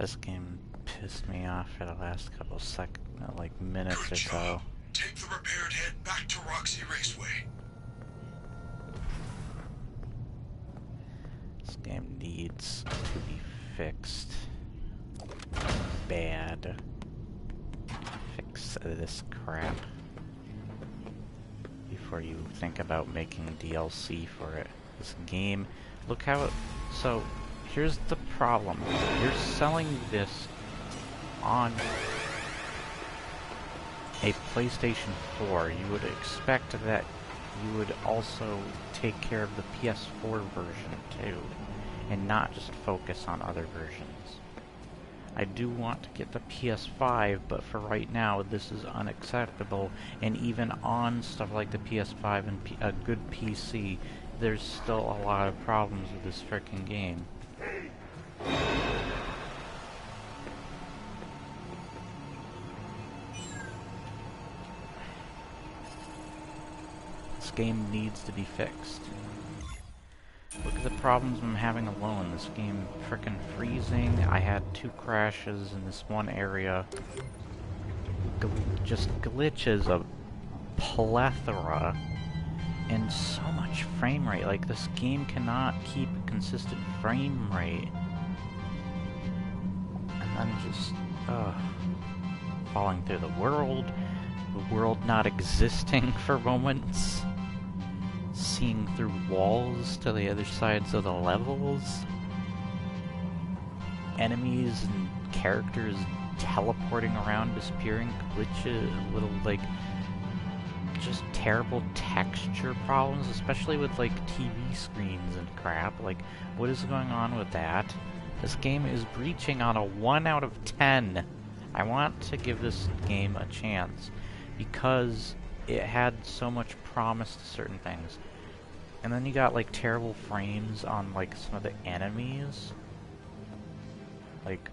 This game pissed me off for the last couple minutes or so. Take the repaired head back to Roxy Raceway. This game needs to be fixed. Bad. Fix this crap before you think about making DLC for it. This game, look how it... So, here's the problem. You're selling this on a PlayStation 4. You would expect that you would also take care of the PS4 version too, and not just focus on other versions. I do want to get the PS5, but for right now this is unacceptable, and even on stuff like the PS5 and a good PC, there's still a lot of problems with this frickin' game. This game needs to be fixed. Look at the problems I'm having alone. This game frickin' freezing. I had 2 crashes in this one area. Just glitches of plethora. And so much frame rate. Like, this game cannot keep a consistent frame rate. And then just, falling through the world not existing for moments. Seeing through walls to the other sides of the levels. Enemies and characters teleporting around, disappearing, glitches, little, like, just terrible texture problems, especially with, like, TV screens and crap. Like, what is going on with that? This game is breaching on a 1 out of 10. I want to give this game a chance, because it had so much promise to certain things. And then you got, like, terrible frames on, like, some of the enemies. Like,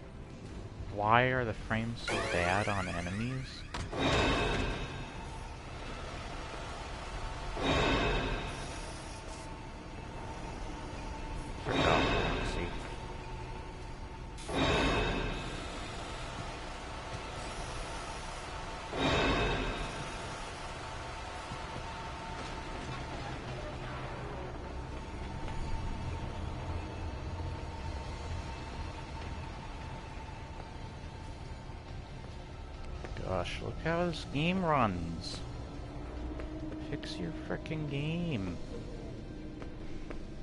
why are the frames so bad on enemies? Forgot Roxy. Gosh, look how this game runs. Fix your frickin' game.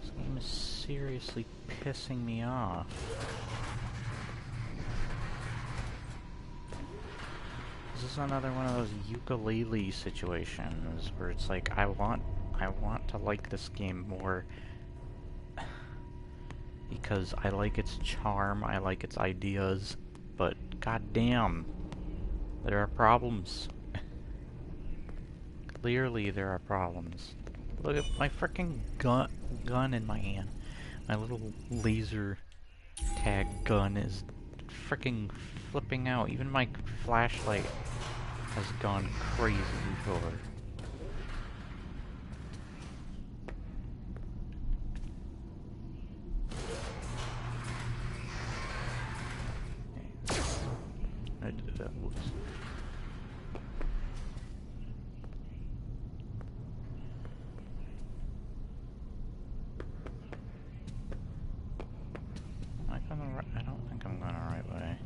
This game is seriously pissing me off. This is another one of those ukulele situations where it's like, I want to like this game more because I like its charm, I like its ideas, but goddamn, there are problems. Clearly there are problems. Look at my frickin' gun in my hand. My little laser tag gun is frickin' flipping out. Even my flashlight has gone crazy before. I did that. Whoops. I don't think I'm going the right way.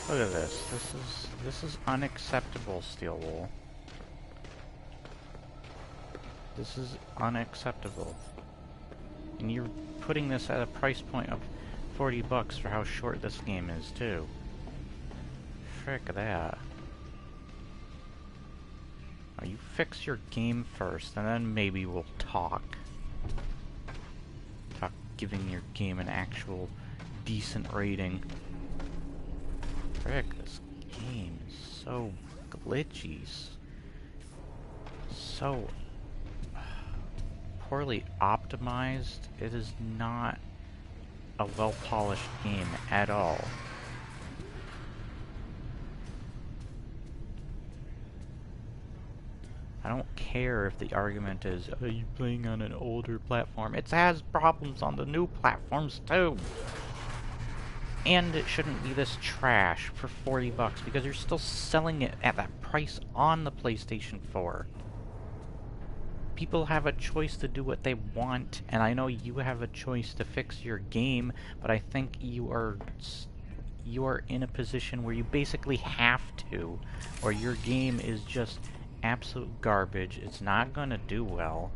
Look at this. This is unacceptable, Steel Wool. This is unacceptable. And you're putting this at a price point of 40 bucks for how short this game is, too. Frick that. Now you fix your game first, and then maybe we'll talk. Talk giving your game an actual decent rating. Frick, this game is so glitchy, so poorly optimized. It is not a well-polished game at all. I don't care if the argument is, are you playing on an older platform? It has problems on the new platforms too. And it shouldn't be this trash for 40 bucks because you're still selling it at that price on the PlayStation 4. People have a choice to do what they want, and I know you have a choice to fix your game, but I think you are in a position where you basically have to, or your game is just absolute garbage. It's not gonna do well.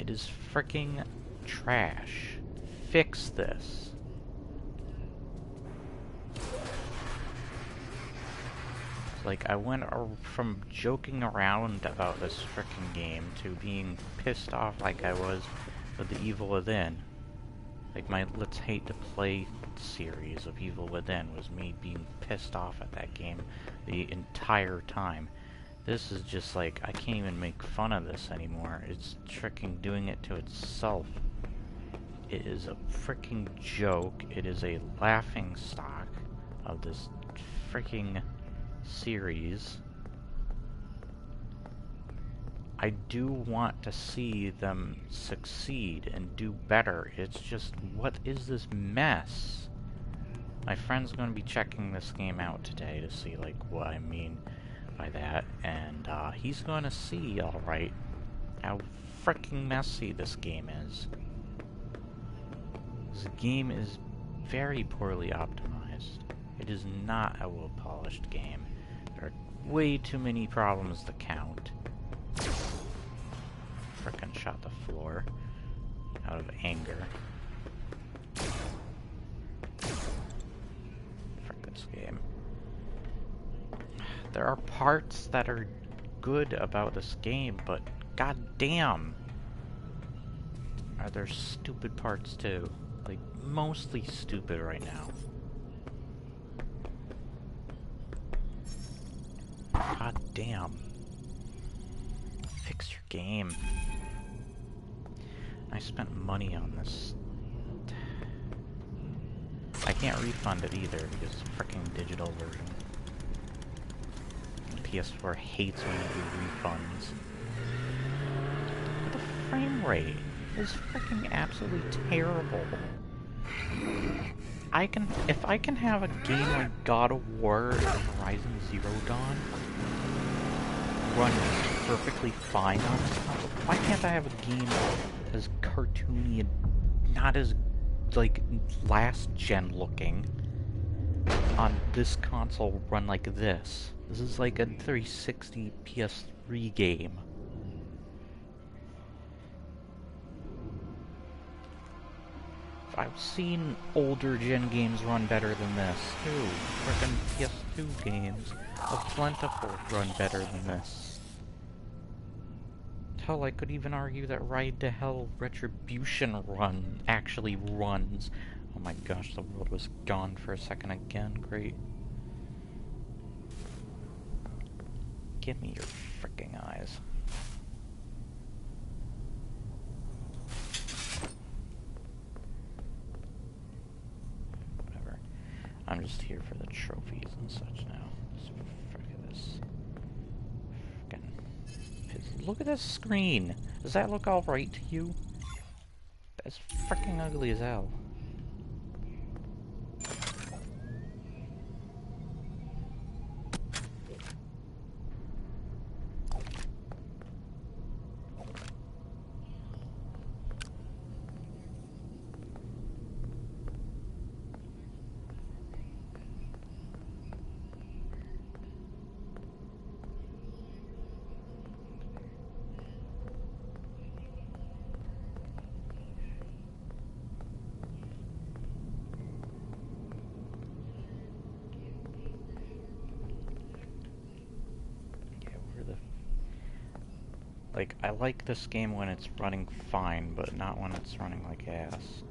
It is freaking trash. Fix this. Like, I went from joking around about this frickin' game to being pissed off like I was with the Evil Within. Like, my Let's Hate to Play series of Evil Within was me being pissed off at that game the entire time. This is just like, I can't even make fun of this anymore. It's frickin' doing it to itself. It is a frickin' joke. It is a laughing stock of this frickin' series. I do want to see them succeed and do better. It's just, what is this mess? My friend's going to be checking this game out today to see, like, what I mean by that, and he's going to see, alright, how freaking messy this game is. This game is very poorly optimized. It is not a well-polished game. There are way too many problems to count. Frickin' shot the floor out of anger. Frick this game. There are parts that are good about this game, but goddamn, are there stupid parts too? Like, mostly stupid right now. God damn. Fix your game. I spent money on this. I can't refund it either because it's a freaking digital version. PS4 hates when you do refunds. But the frame rate is freaking absolutely terrible. If I can have a game like God of War or Horizon Zero Dawn run perfectly fine on this console, why can't I have a game as cartoony and not as, like, last-gen looking on this console run like this? This is like a 360 PS3 game. I've seen older gen games run better than this, too. Frickin' PS2 games of Plentiful run better than this. Hell, I could even argue that Ride to Hell Retribution run actually runs. Oh my gosh, the world was gone for a second again. Great. Give me your fricking eyes. Whatever. I'm just here for the trophies and such now. Just frick this. Frickin' look at this screen! Does that look alright to you? That's fricking ugly as hell. Like, I like this game when it's running fine, but not when it's running like ass.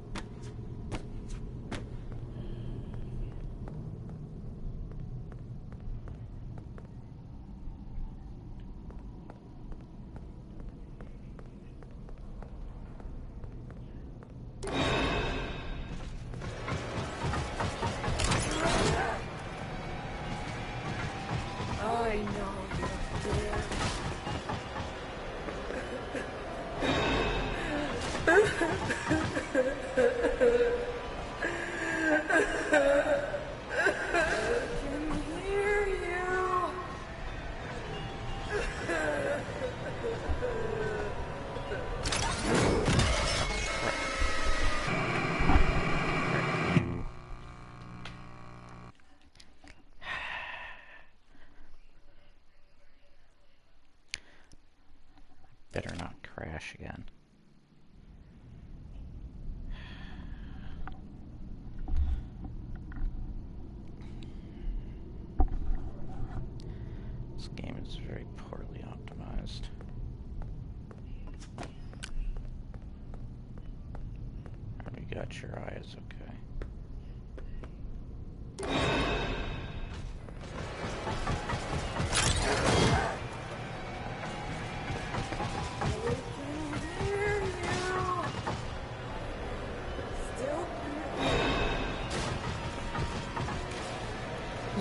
Hear you. Better not crash again. This game is very poorly optimized. Already got your eyes, okay.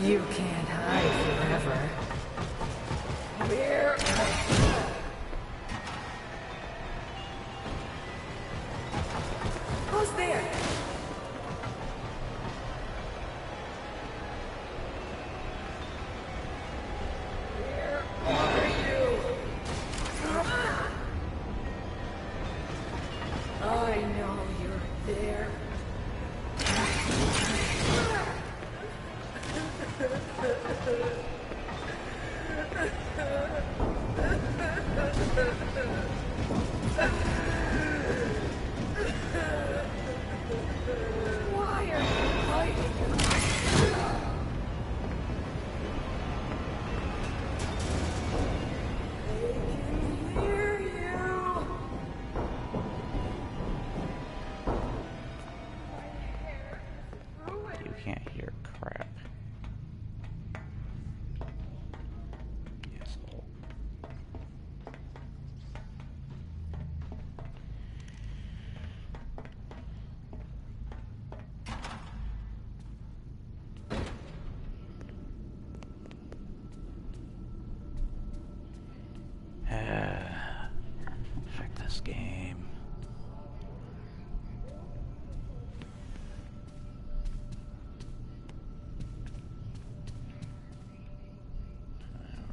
You can't hide forever. Where? Who's there? Where are you? I know you're there. Why are you hiding? They can hear you. You can't hear crap. Asshole. Fuck this game.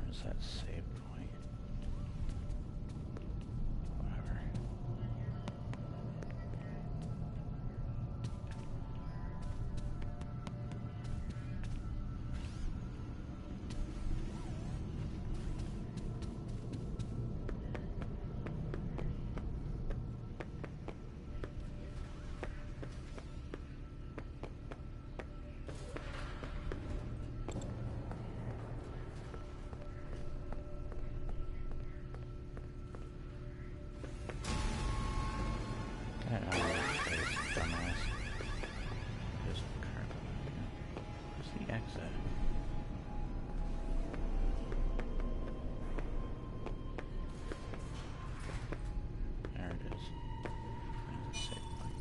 Where's that save point? Whatever. Dumbass. Just currently. Where's the exit? There it is. There's the save point.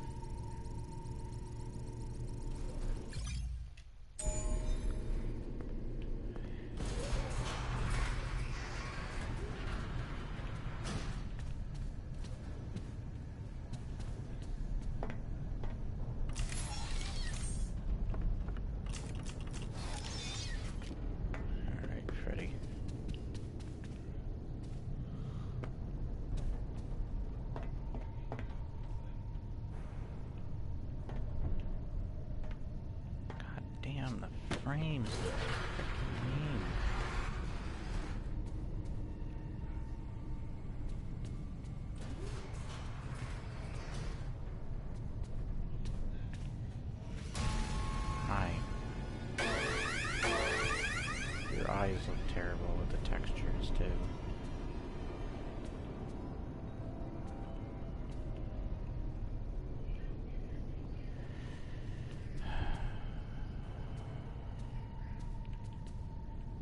Alright, Freddy. God damn, the frames. They're freaking mean. Hi. Your eyes look terrible with the textures too.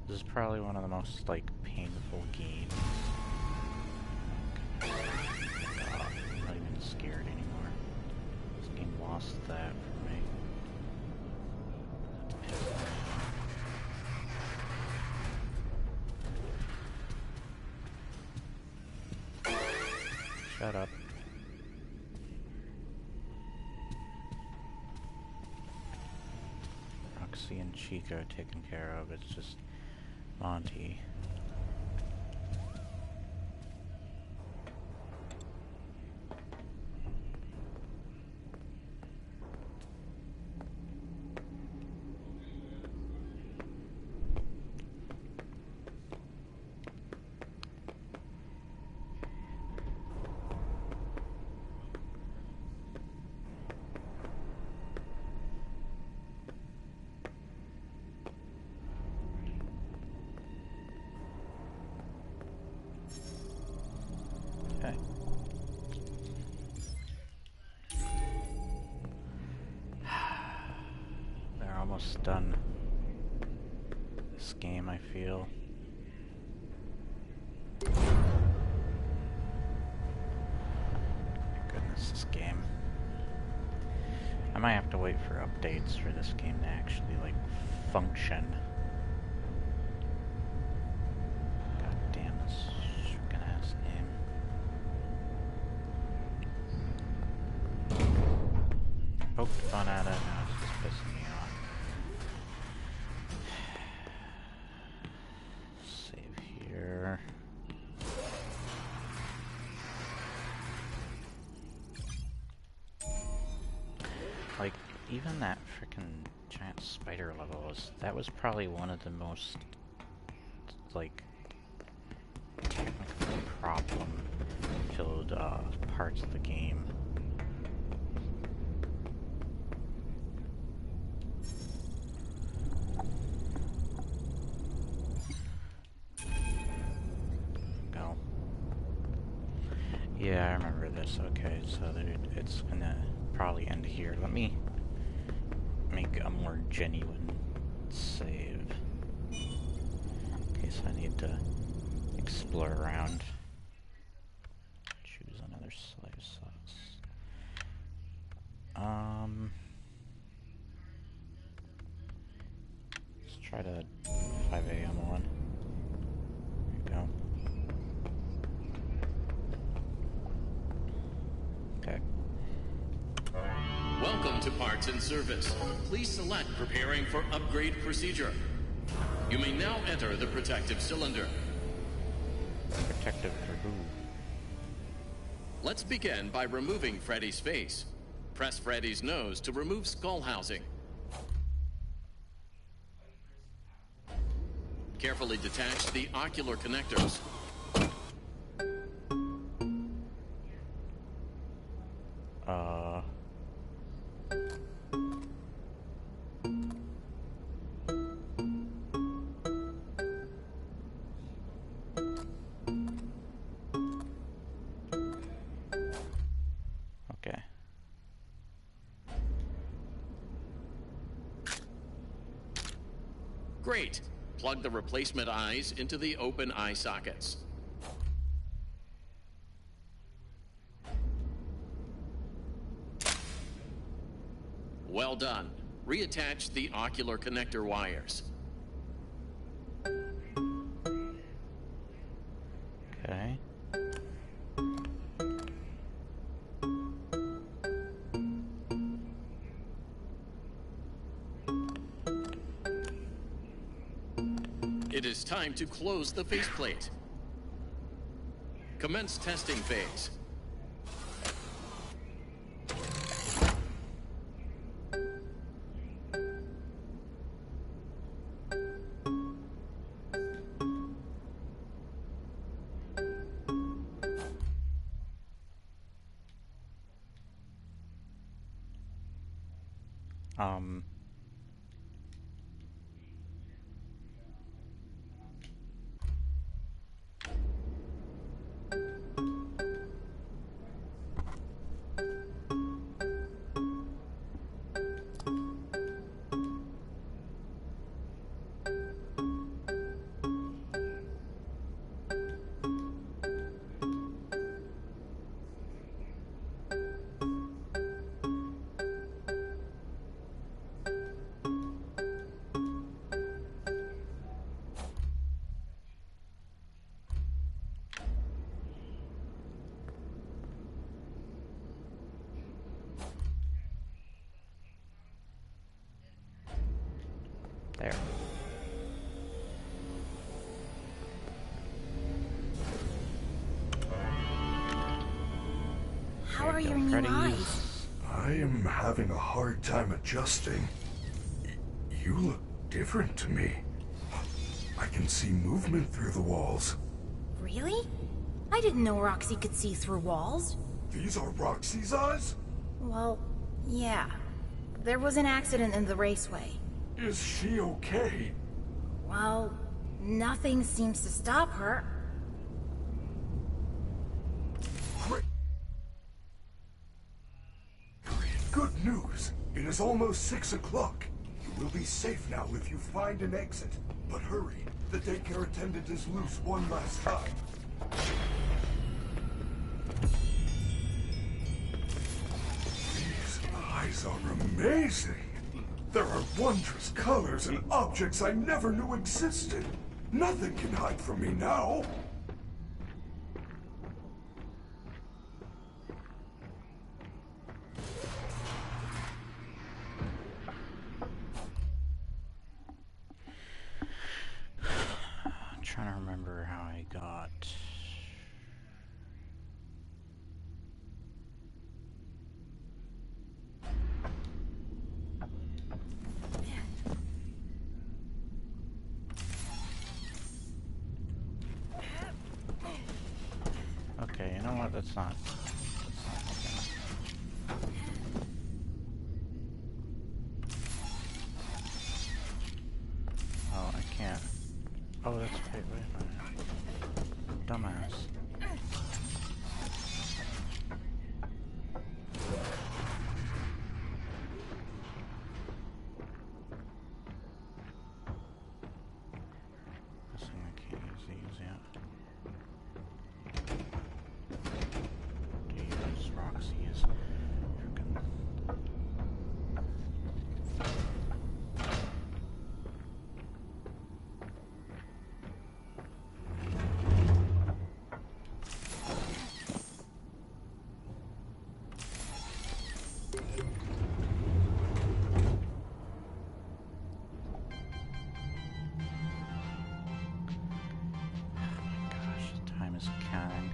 This is probably one of the most, like, painful games. God, I'm not even scared anymore. This game lost that for me. Shut up. Roxy and Chico taken care of. It's just Monty. Okay. They're almost done. This game, I feel. Goodness, this game. I might have to wait for updates for this game to actually, like, function. God damn, this freaking ass game. Poked fun at it, now it's just pissing me off. Save here. Like, even that frickin' giant spider level that was probably one of the most, like, technically problem-filled, parts of the game. Go. Yeah, I remember this. Okay, so it's gonna probably end here. Let me make a more genuine save. In case I need to explore around. Choose another slave sauce. Let's try to 5 a.m. one. There you go. Okay. Welcome to Parts and Service. Please select Preparing for Upgrade Procedure. You may now enter the protective cylinder. Protective for who? Let's begin by removing Freddy's face. Press Freddy's nose to remove skull housing. Carefully detach the ocular connectors. Okay. Great. Plug the replacement eyes into the open eye sockets. Well done. Reattach the ocular connector wires. Okay. It is time to close the faceplate. Commence testing phase. How are There you your go, new Freddy's. eyes? I am having a hard time adjusting. You look different to me. I can see movement through the walls. Really? I didn't know Roxy could see through walls. These are Roxy's eyes? Well, yeah. There was an accident in the raceway. Is she okay? Well, nothing seems to stop her. Great. Good news. It is almost 6 o'clock. You will be safe now if you find an exit. But hurry. The daycare attendant is loose one last time. These eyes are amazing. There are wondrous colors and objects I never knew existed. Nothing can hide from me now. I'm trying to remember how I got. Okay, you know what? That's not helping. Oh, I can't. Oh, that's wait a minute. Dumbass. This thing I can't use these yet. Use Roxy is freaking. Time is counting.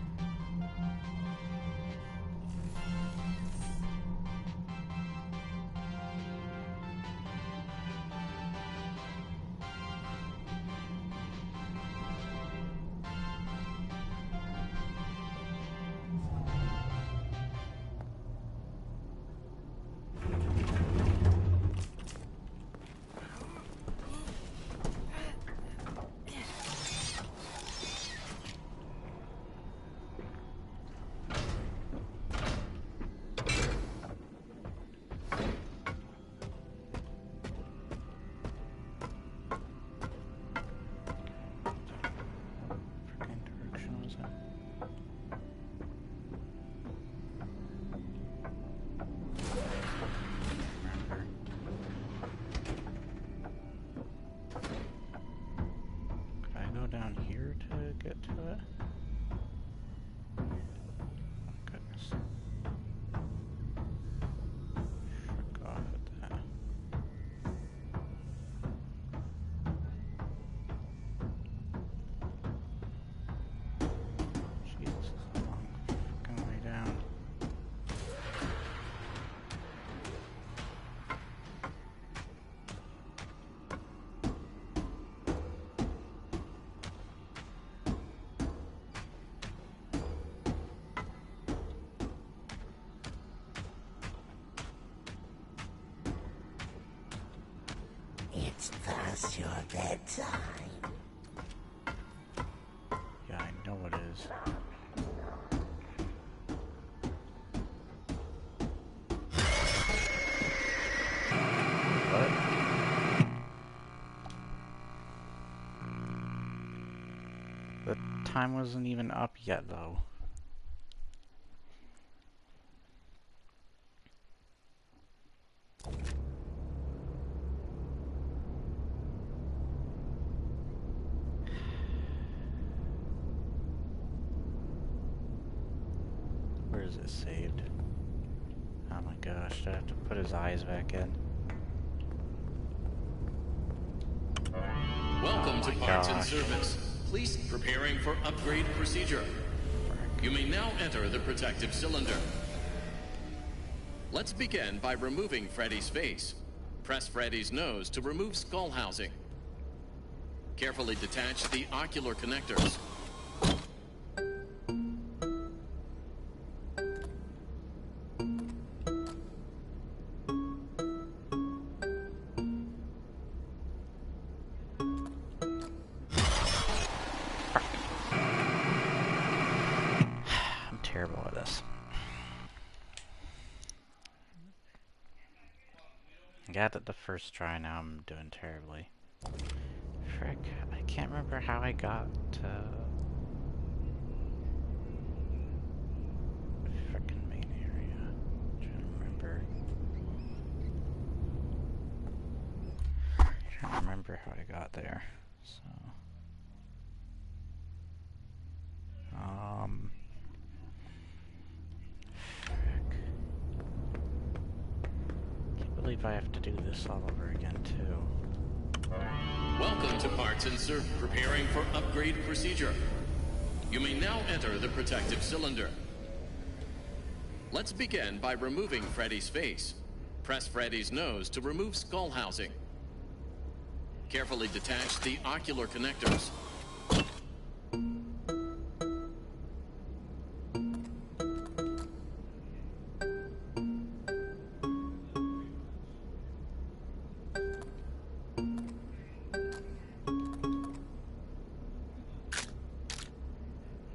Down here to get to it? Oh, goodness. Forgot that. Jeez, this is a long fucking way down. It's past your bedtime. Yeah, I know it is. What? The time wasn't even up yet, though. Where is it saved? Oh my gosh, I have to put his eyes back in. Welcome to Parts and gosh. Service. Please preparing for upgrade procedure. You may now enter the protective cylinder. Let's begin by removing Freddy's face. Press Freddy's nose to remove skull housing. Carefully detach the ocular connectors. I'm terrible at this. I got it the first try, now I'm doing terribly. Frick, I can't remember how I got to frickin' main area. I'm trying to remember. Trying to remember how I got there. So frick. Can't believe I have to do this all over again too. Welcome to Parts Insert, preparing for upgrade procedure. You may now enter the protective cylinder. Let's begin by removing Freddy's face. Press Freddy's nose to remove skull housing. Carefully detach the ocular connectors.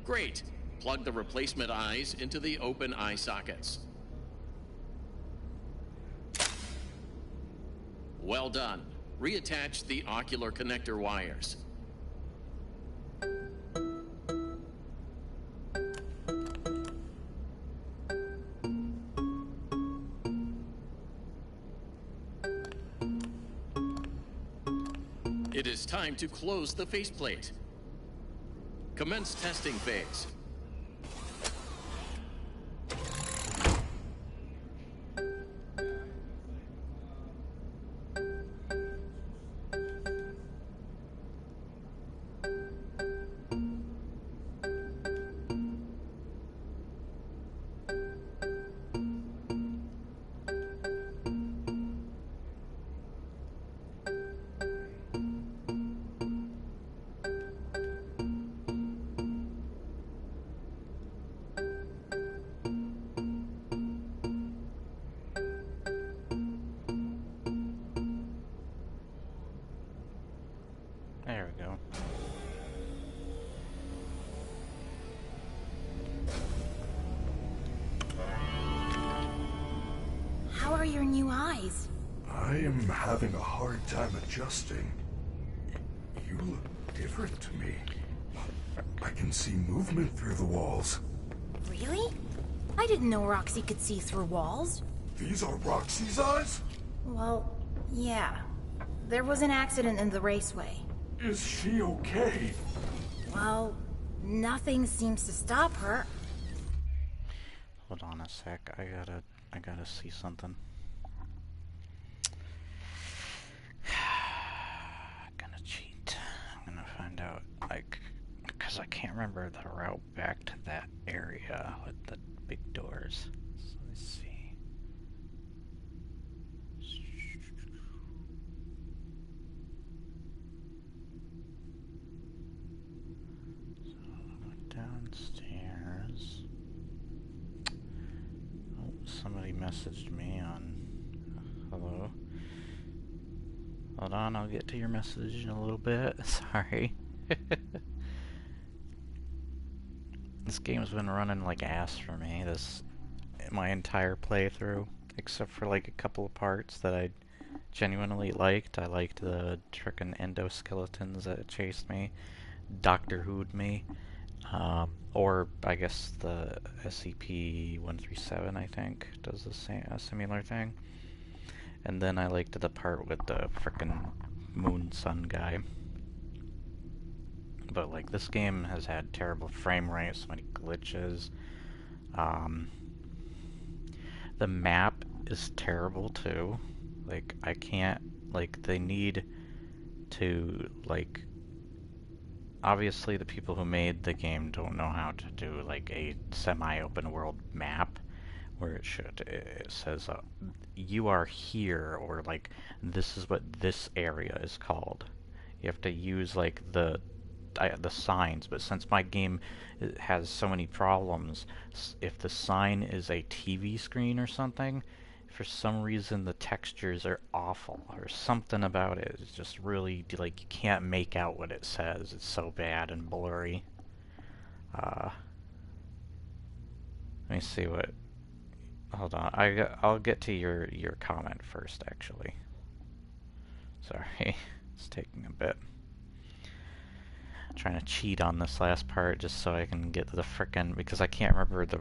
Great. Plug the replacement eyes into the open eye sockets. Well done. Reattach the ocular connector wires. It is time to close the faceplate. Commence testing phase. There we go. How are your new eyes? I am having a hard time adjusting. You look different to me. I can see movement through the walls. Really? I didn't know Roxy could see through walls. These are Roxy's eyes? Well, yeah. There was an accident in the raceway. Is she okay? Well, nothing seems to stop her. Hold on a sec. I gotta see something. Gonna cheat. I'm gonna find out, like, because I can't remember the route back to that area with the big doors. So let's see. Downstairs. Oh, somebody messaged me on... Hello. Hold on, I'll get to your message in a little bit. Sorry. This game's been running like ass for me, my entire playthrough, except for like a couple of parts that I genuinely liked. I liked the frickin' endoskeletons that chased me, Doctor Who'd me. Or I guess the SCP-137, I think, does a similar thing. And then I liked the part with the frickin' moon sun guy. But like, this game has had terrible frame rate, so many glitches. The map is terrible too. Like, I can't, like, they need to, like, obviously the people who made the game don't know how to do like a semi-open world map where it should. It says, you are here, or like, this is what this area is called. You have to use like the signs, but since my game has so many problems, if the sign is a TV screen or something, for some reason the textures are awful, or something about it is just really, like, you can't make out what it says. It's so bad and blurry. Let me see what... Hold on, I'll get to your comment first, actually. Sorry, it's taking a bit. I'm trying to cheat on this last part just so I can get to the frickin', because I can't remember the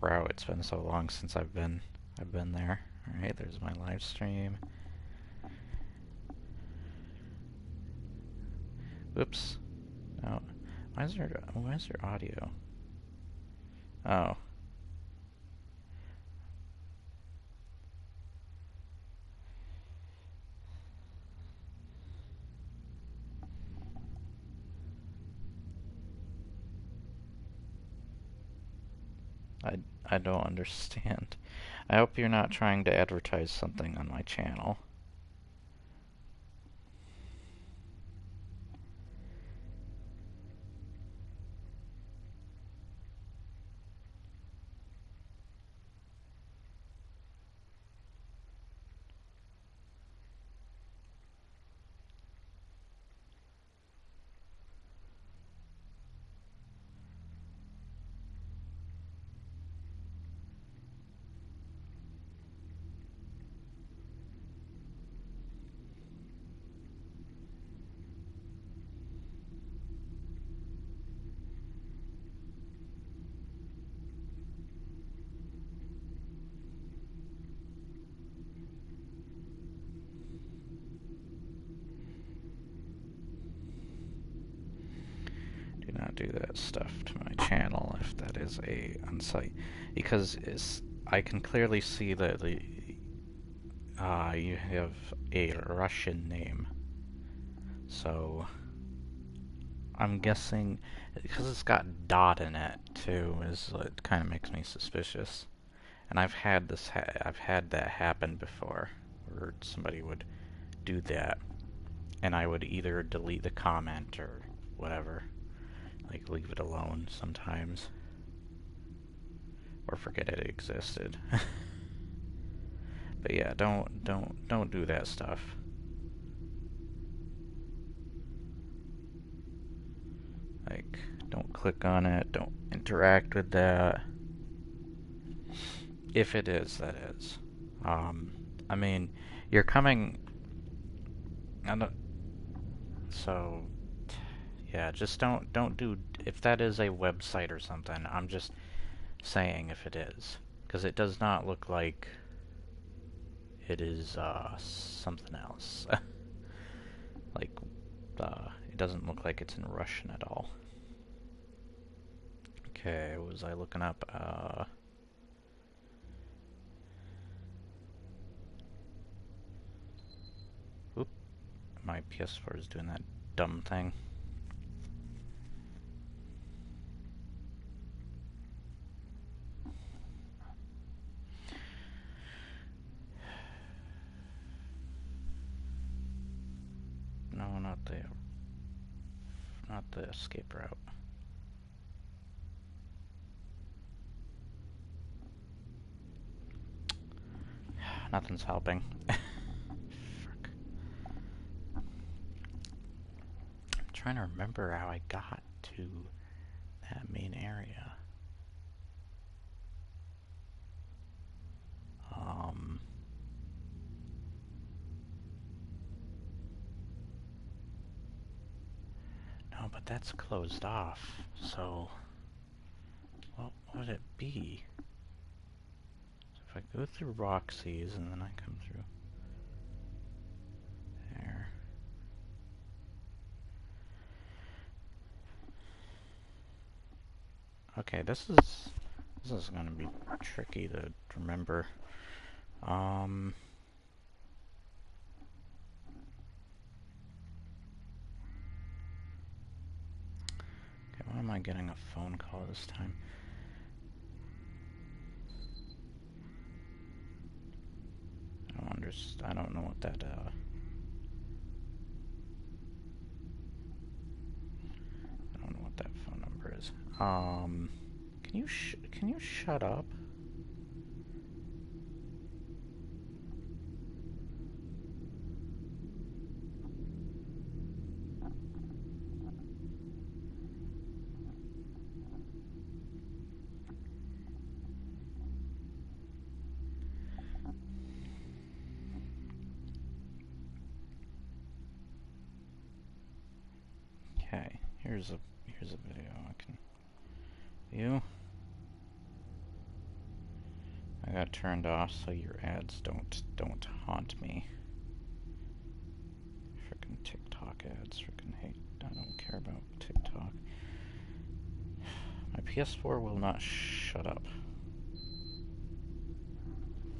route. It's been so long since I've been there. All right, there's my live stream. Whoops. No. Why is there audio? Oh. I don't understand. I hope you're not trying to advertise something on my channel. Do not do that stuff to my channel if that is a on-site, because I can clearly see that you have a Russian name, so I'm guessing because it's got dot in it too, it kind of makes me suspicious. And I've had that happen before, where somebody would do that, and I would either delete the comment or whatever. Like, leave it alone sometimes. Or forget it existed. But yeah, don't do that stuff. Like, don't click on it, don't interact with that. If it is, that is. I mean, you're coming... So... Yeah, just don't do... If that is a website or something, I'm just saying if it is. Because it does not look like it is, something else. Like, it doesn't look like it's in Russian at all. Okay, what was I looking up? Oop. My PS4 is doing that dumb thing. No, not the escape route. Nothing's helping. Frick. I'm trying to remember how I got to that main area. No, but that's closed off, so what would it be? So if I go through Roxy's and then I come through there. Okay, this is gonna be tricky to remember. Okay, why am I getting a phone call this time? there's... I don't know what that, I don't know what that phone number is. Can you shut up? Okay, here's a video I can view. I got turned off so your ads don't haunt me. Frickin' TikTok ads, frickin' hate. I don't care about TikTok. My PS4 will not shut up.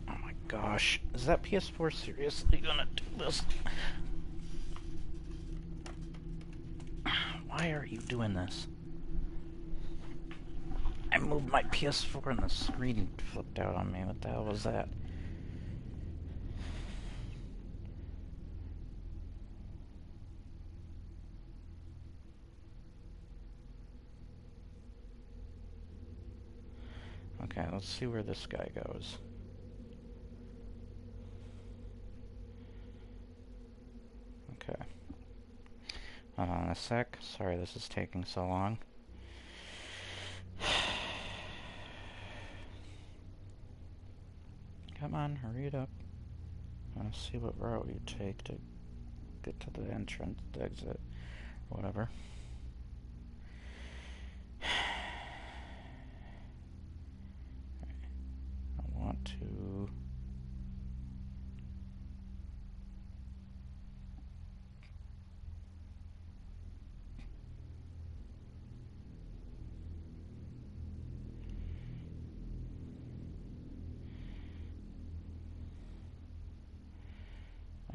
Oh my gosh, is that PS4 seriously gonna do this? Why are you doing this? I moved my PS4 and the screen flipped out on me. What the hell was that? Okay, let's see where this guy goes. Okay. Hold on a sec. Sorry this is taking so long. Come on, hurry it up. I want to see what route you take to get to the entrance, the exit, whatever. I want to...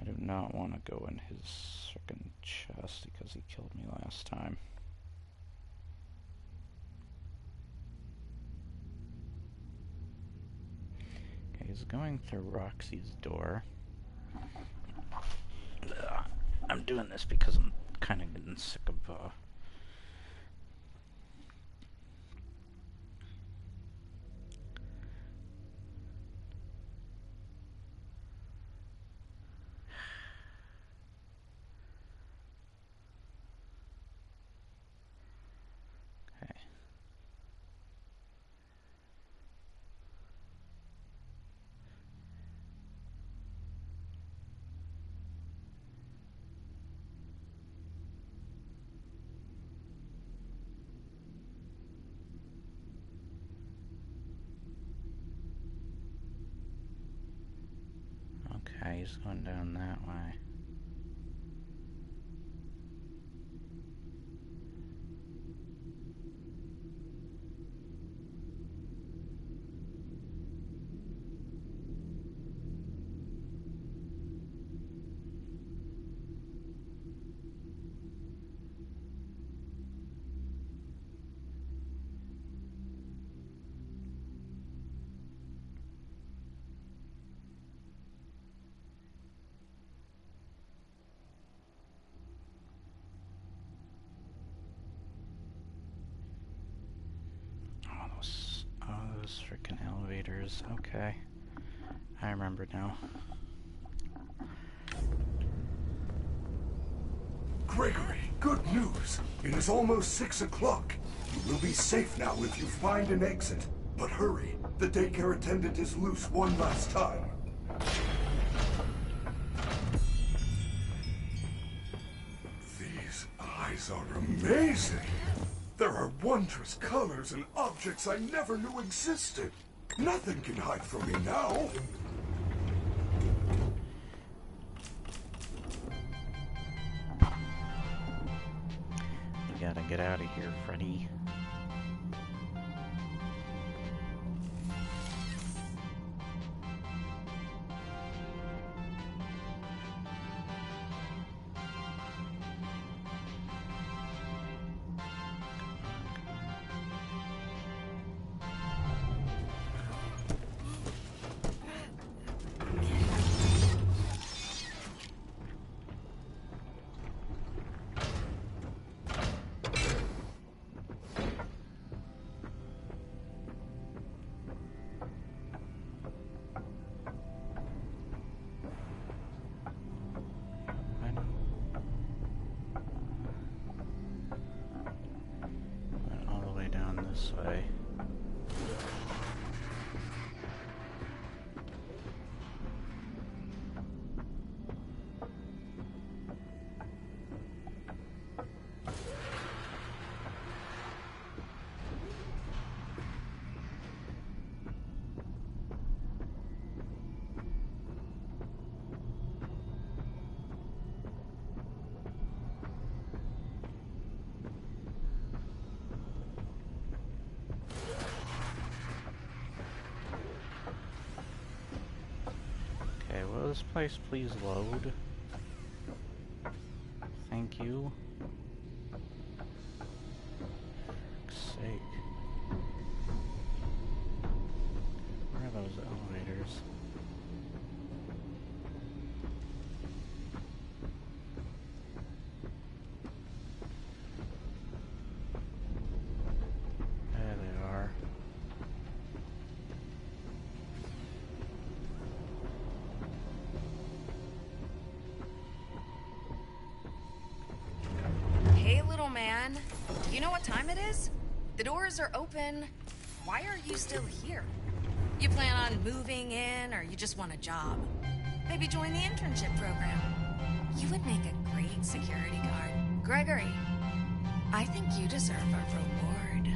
I do not want to go in his frickin' chest because he killed me last time. Okay, he's going through Roxy's door. Ugh. I'm doing this because I'm kind of getting sick of okay. Okay, he's going down that way. Oh, those freaking elevators. Okay. I remember now. Gregory, good news. It is almost 6 o'clock. You will be safe now if you find an exit. But hurry, the daycare attendant is loose one last time. These eyes are amazing. There are wondrous colors and objects I never knew existed. Nothing can hide from me now. We gotta get out of here, Freddy. way. Okay, will this place please load? Thank you. For fuck's sake. Where are those elevators? There they are. Hey, little man. Do you know what time it is? The doors are open. Why are you still here? You plan on moving in, or you just want a job? Maybe join the internship program. You would make a great security guard. Gregory, I think you deserve a reward.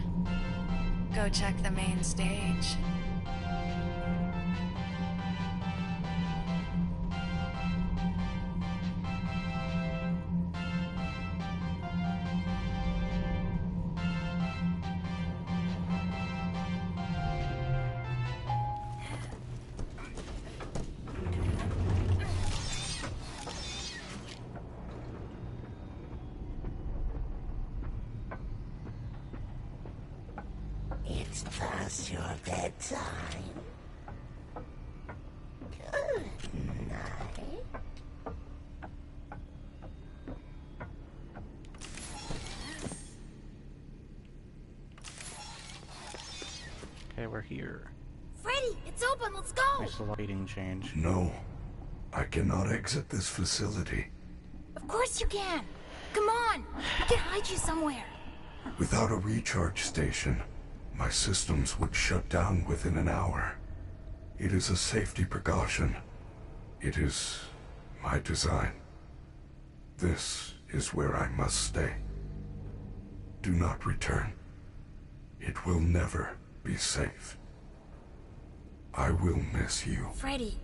Go check the main stage. It's past your bedtime. Good night. Okay, we're here. Freddy, it's open. Let's go. Nice lighting change. No, I cannot exit this facility. Of course you can. Come on. We can hide you somewhere. Without a recharge station, my systems would shut down within an hour. It is a safety precaution. It is my design. This is where I must stay. Do not return. It will never be safe. I will miss you. Freddy,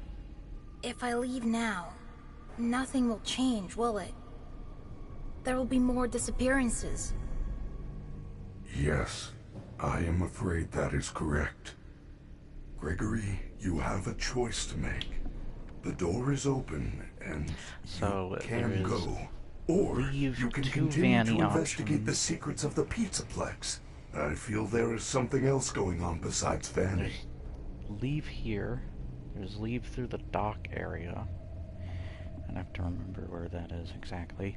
if I leave now, nothing will change, will it? There will be more disappearances. Yes, I am afraid that is correct. Gregory, you have a choice to make. The door is open, and So you can there is go. Or leave you can to continue to Vanny investigate the options. secrets of the Pizzaplex. I feel there is something else going on besides Vanny. There's leave here. There's leave through the dock area. I have to remember where that is exactly.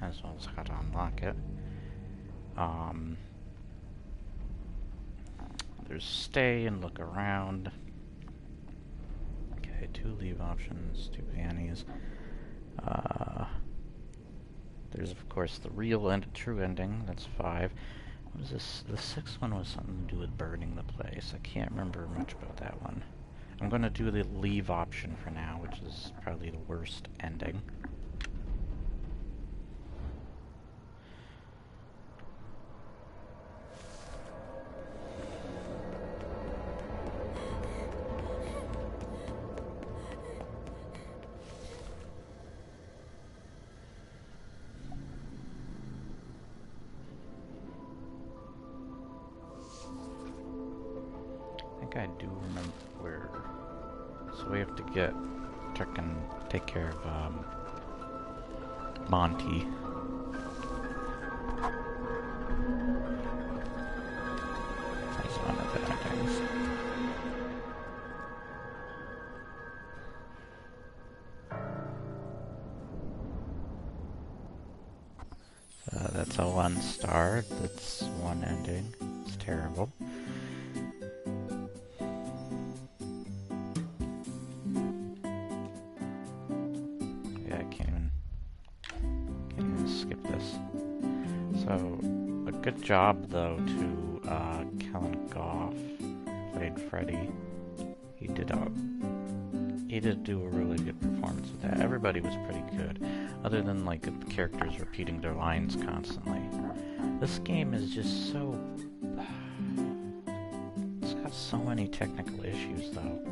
As well as how to unlock it. There's stay and look around. Okay, 2 leave options, 2 panties. There's of course the real and true ending, that's 5. What was this? The 6th one was something to do with burning the place. I can't remember much about that one. I'm gonna do the leave option for now, which is probably the worst ending. I think I do remember where. So we have to take care of Monty. That's one of the endings. That's a 1 star. That's one ending. It's terrible. Yeah, I can't even skip this. So, a Good job, though, to Kellen Goff, played Freddy. He did do a really good performance with that. Everybody was pretty good, other than like the characters repeating their lines constantly. This game is just so... It's got so many technical issues, though.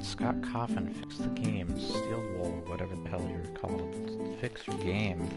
Scott Coffin, fix the game. Steel Wool, whatever the hell you're called. Fix your game.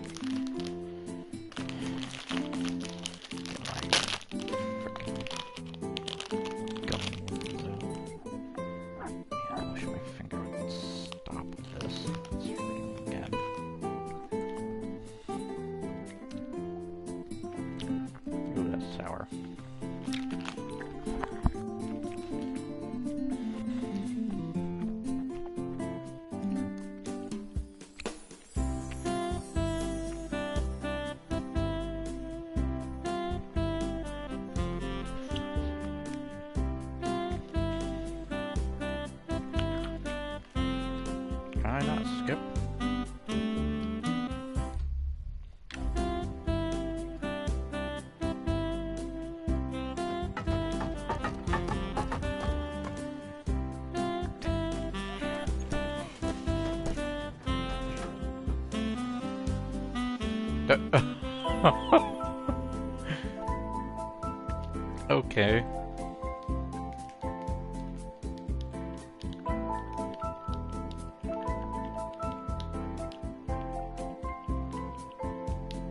Okay.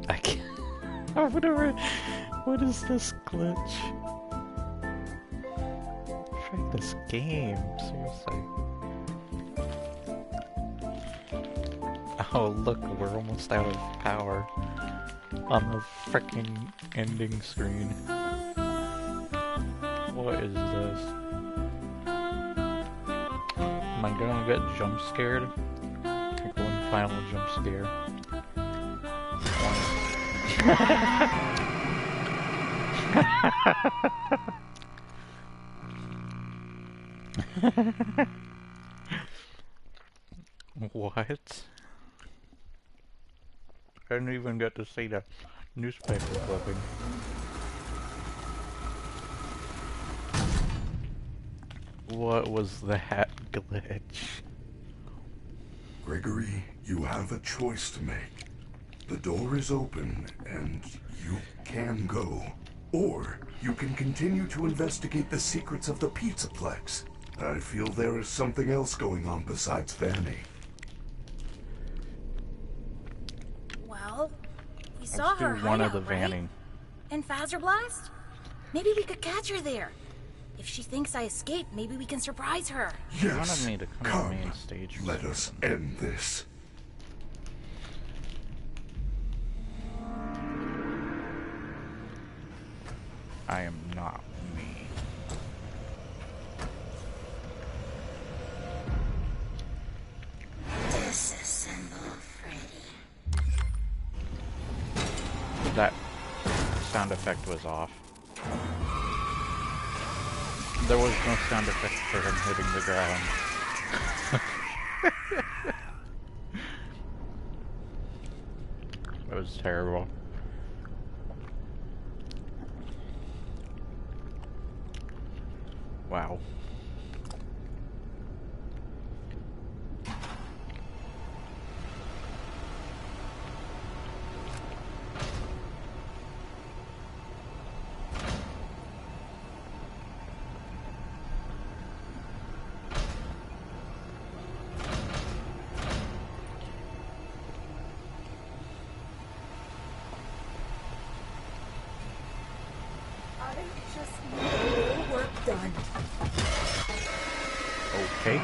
I can't. Whatever. What is this glitch? Try this game, seriously. Oh, look, we're almost out of power on the frickin' ending screen. What is this? Am I gonna get jump scared? Like one final jump scare. What? I didn't even get to see the newspaper clipping. What was that glitch? Gregory, you have a choice to make. The door is open, and you can go. Or you can continue to investigate the secrets of the Pizzaplex. I feel there is something else going on besides Vanny. Well, we saw her Let's do one of the hideout, right? Vanning. And Phaser Blast? Maybe we could catch her there. If she thinks I escaped, maybe we can surprise her. You Yes, wanted me to come to the main stage. let us end this. I am not me. Disassemble Freddy. That sound effect was off. There was no sound effect for him hitting the ground. That was terrible. Wow. I just need a little work done. Okay.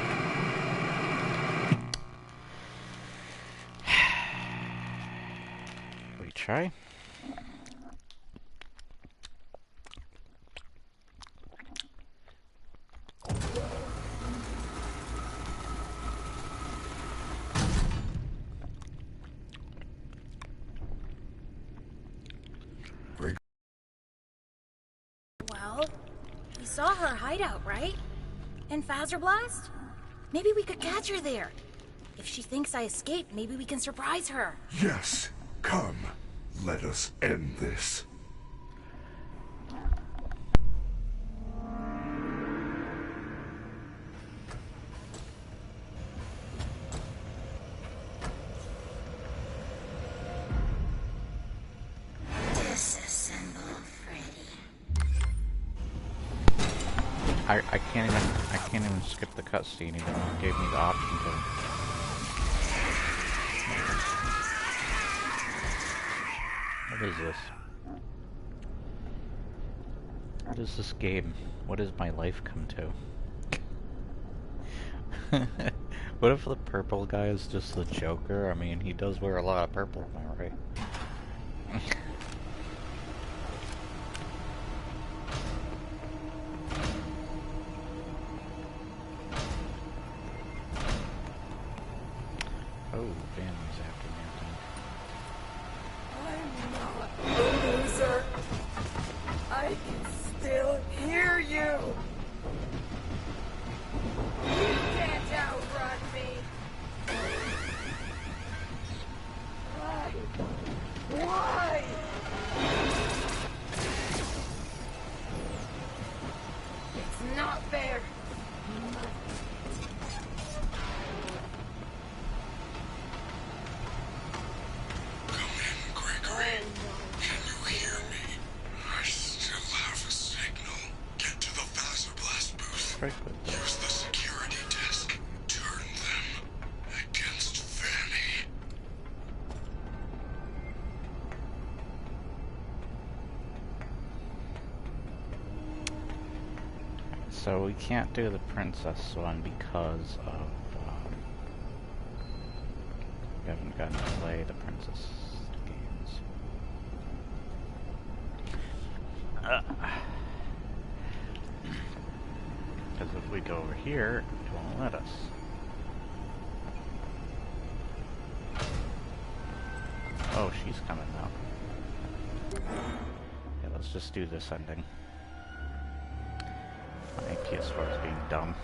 We try. Well, we saw her hideout, right? And Phaser Blast? Maybe we could catch her there. If she thinks I escaped, maybe we can surprise her. Yes, come. Let us end this. Disassemble Freddy. I can't even skip the cutscene even though it gave me the option to. What is this? What is this game? What does my life come to? What if the purple guy is just the Joker? I mean, he does wear a lot of purple, am I right? Oh, Van's after me, I think. I'm not a loser. I can still hear you. You can't outrun me. Why? It's not fair. Gregory, can you hear me? I still have a signal. Get to the Vasoblast booth. Franklin. Use the security desk. Turn them against Fanny. So we can't do the princess one because of we haven't gotten to play the princess games. Because if we go over here, it won't let us. Oh, she's coming now. Yeah, let's just do this ending. My PS4 is being dumb.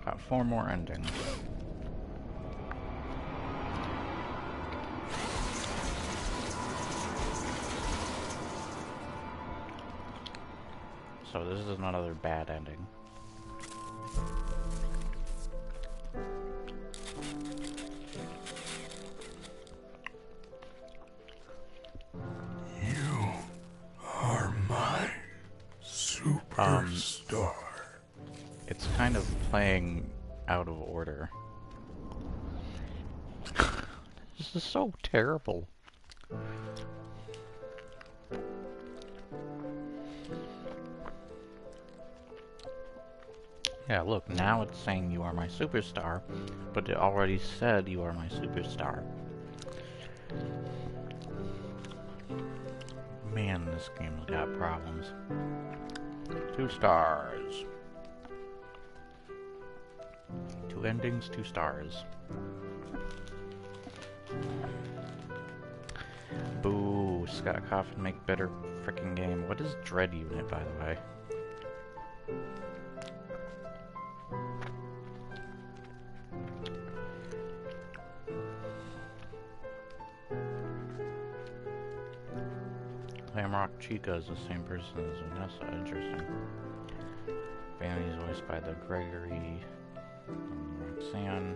Got 4 more endings. So this is another bad ending. You are my superstar. It's kind of playing out of order. This is so terrible. Yeah, look, now it's saying you are my superstar, but it already said you are my superstar. Man, this game's got problems. 2 stars. 2 endings, 2 stars. Boo, Scott Coffin make better frickin' game. What is Dread Unit, by the way? Glamrock Chica is the same person as Vanessa. Interesting. Vanny's voiced by the Gregory Roxanne.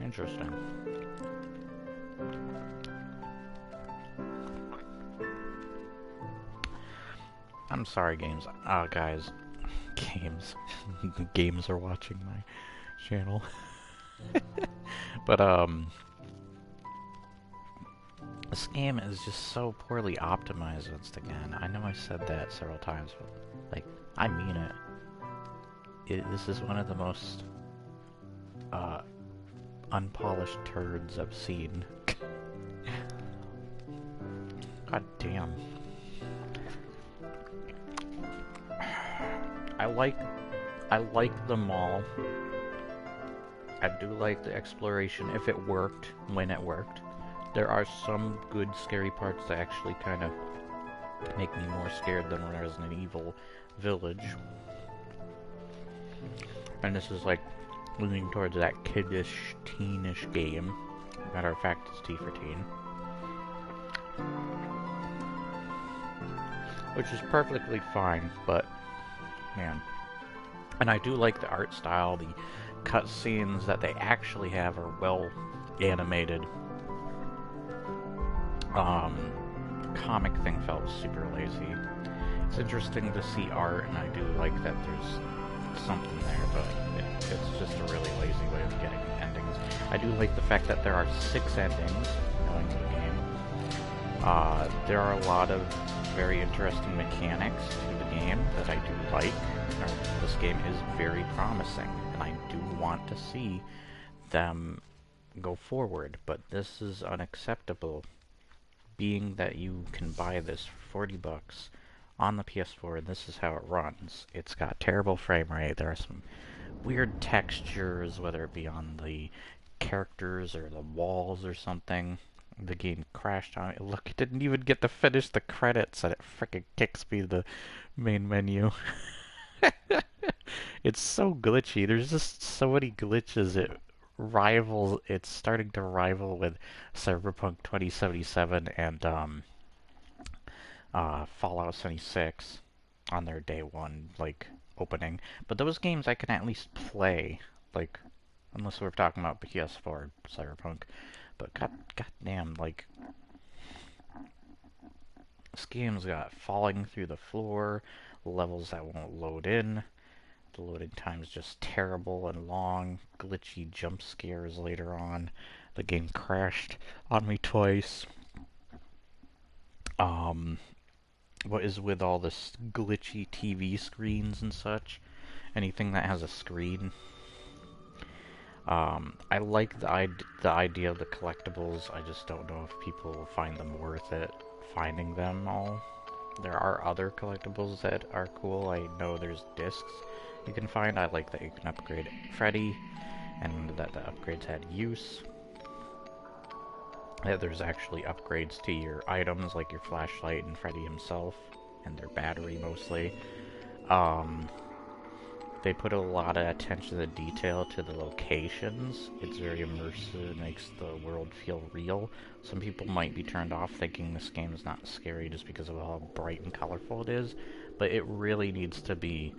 Interesting. I'm sorry, games. Guys. Games. Games are watching my channel. But, this game is just so poorly optimized once again. I know I said that several times, but, like, I mean it. This is one of the most, unpolished turds I've seen. God damn. I like the mall. I do like the exploration if it worked, when it worked. There are some good scary parts that actually kind of make me more scared than Resident Evil Village. And this is like leaning towards that kiddish, teenish game. Matter of fact, it's T for teen. Which is perfectly fine, but man. And I do like the art style, the cutscenes that they actually have are well animated. The comic thing felt super lazy. It's interesting to see art, and I do like that there's something there, but it's just a really lazy way of getting endings. I do like the fact that there are 6 endings going to the game. There are a lot of very interesting mechanics to the game that I do like. This game is very promising, and I do want to see them go forward, but this is unacceptable, being that you can buy this for 40 bucks on the PS4, and this is how it runs. It's got terrible frame rate. There are some weird textures, whether it be on the characters or the walls or something. The game crashed on it. Look, it didn't even get to finish the credits, and it frickin' kicks me to the main menu. It's so glitchy. There's just so many glitches. It's starting to rival with Cyberpunk 2077 and Fallout 76 on their day one, like, opening. But those games I can at least play, like, unless we're talking about PS4 Cyberpunk. But goddamn, like, this game's got falling through the floor, levels that won't load in. The loading time's just terrible and long, glitchy jump scares later on. The game crashed on me twice. What is with all this glitchy TV screens and such? Anything that has a screen. I like the idea of the collectibles. I just don't know if people find them worth it, finding them all. There are other collectibles that are cool. I know there's discs you can find. I like that you can upgrade Freddy, and that the upgrades had use. That there's actually upgrades to your items, like your flashlight and Freddy himself, and their battery mostly. They put a lot of attention to the detail to the locations. It's very immersive, it makes the world feel real. Some people might be turned off thinking this game is not scary just because of how bright and colorful it is, but it really needs to be,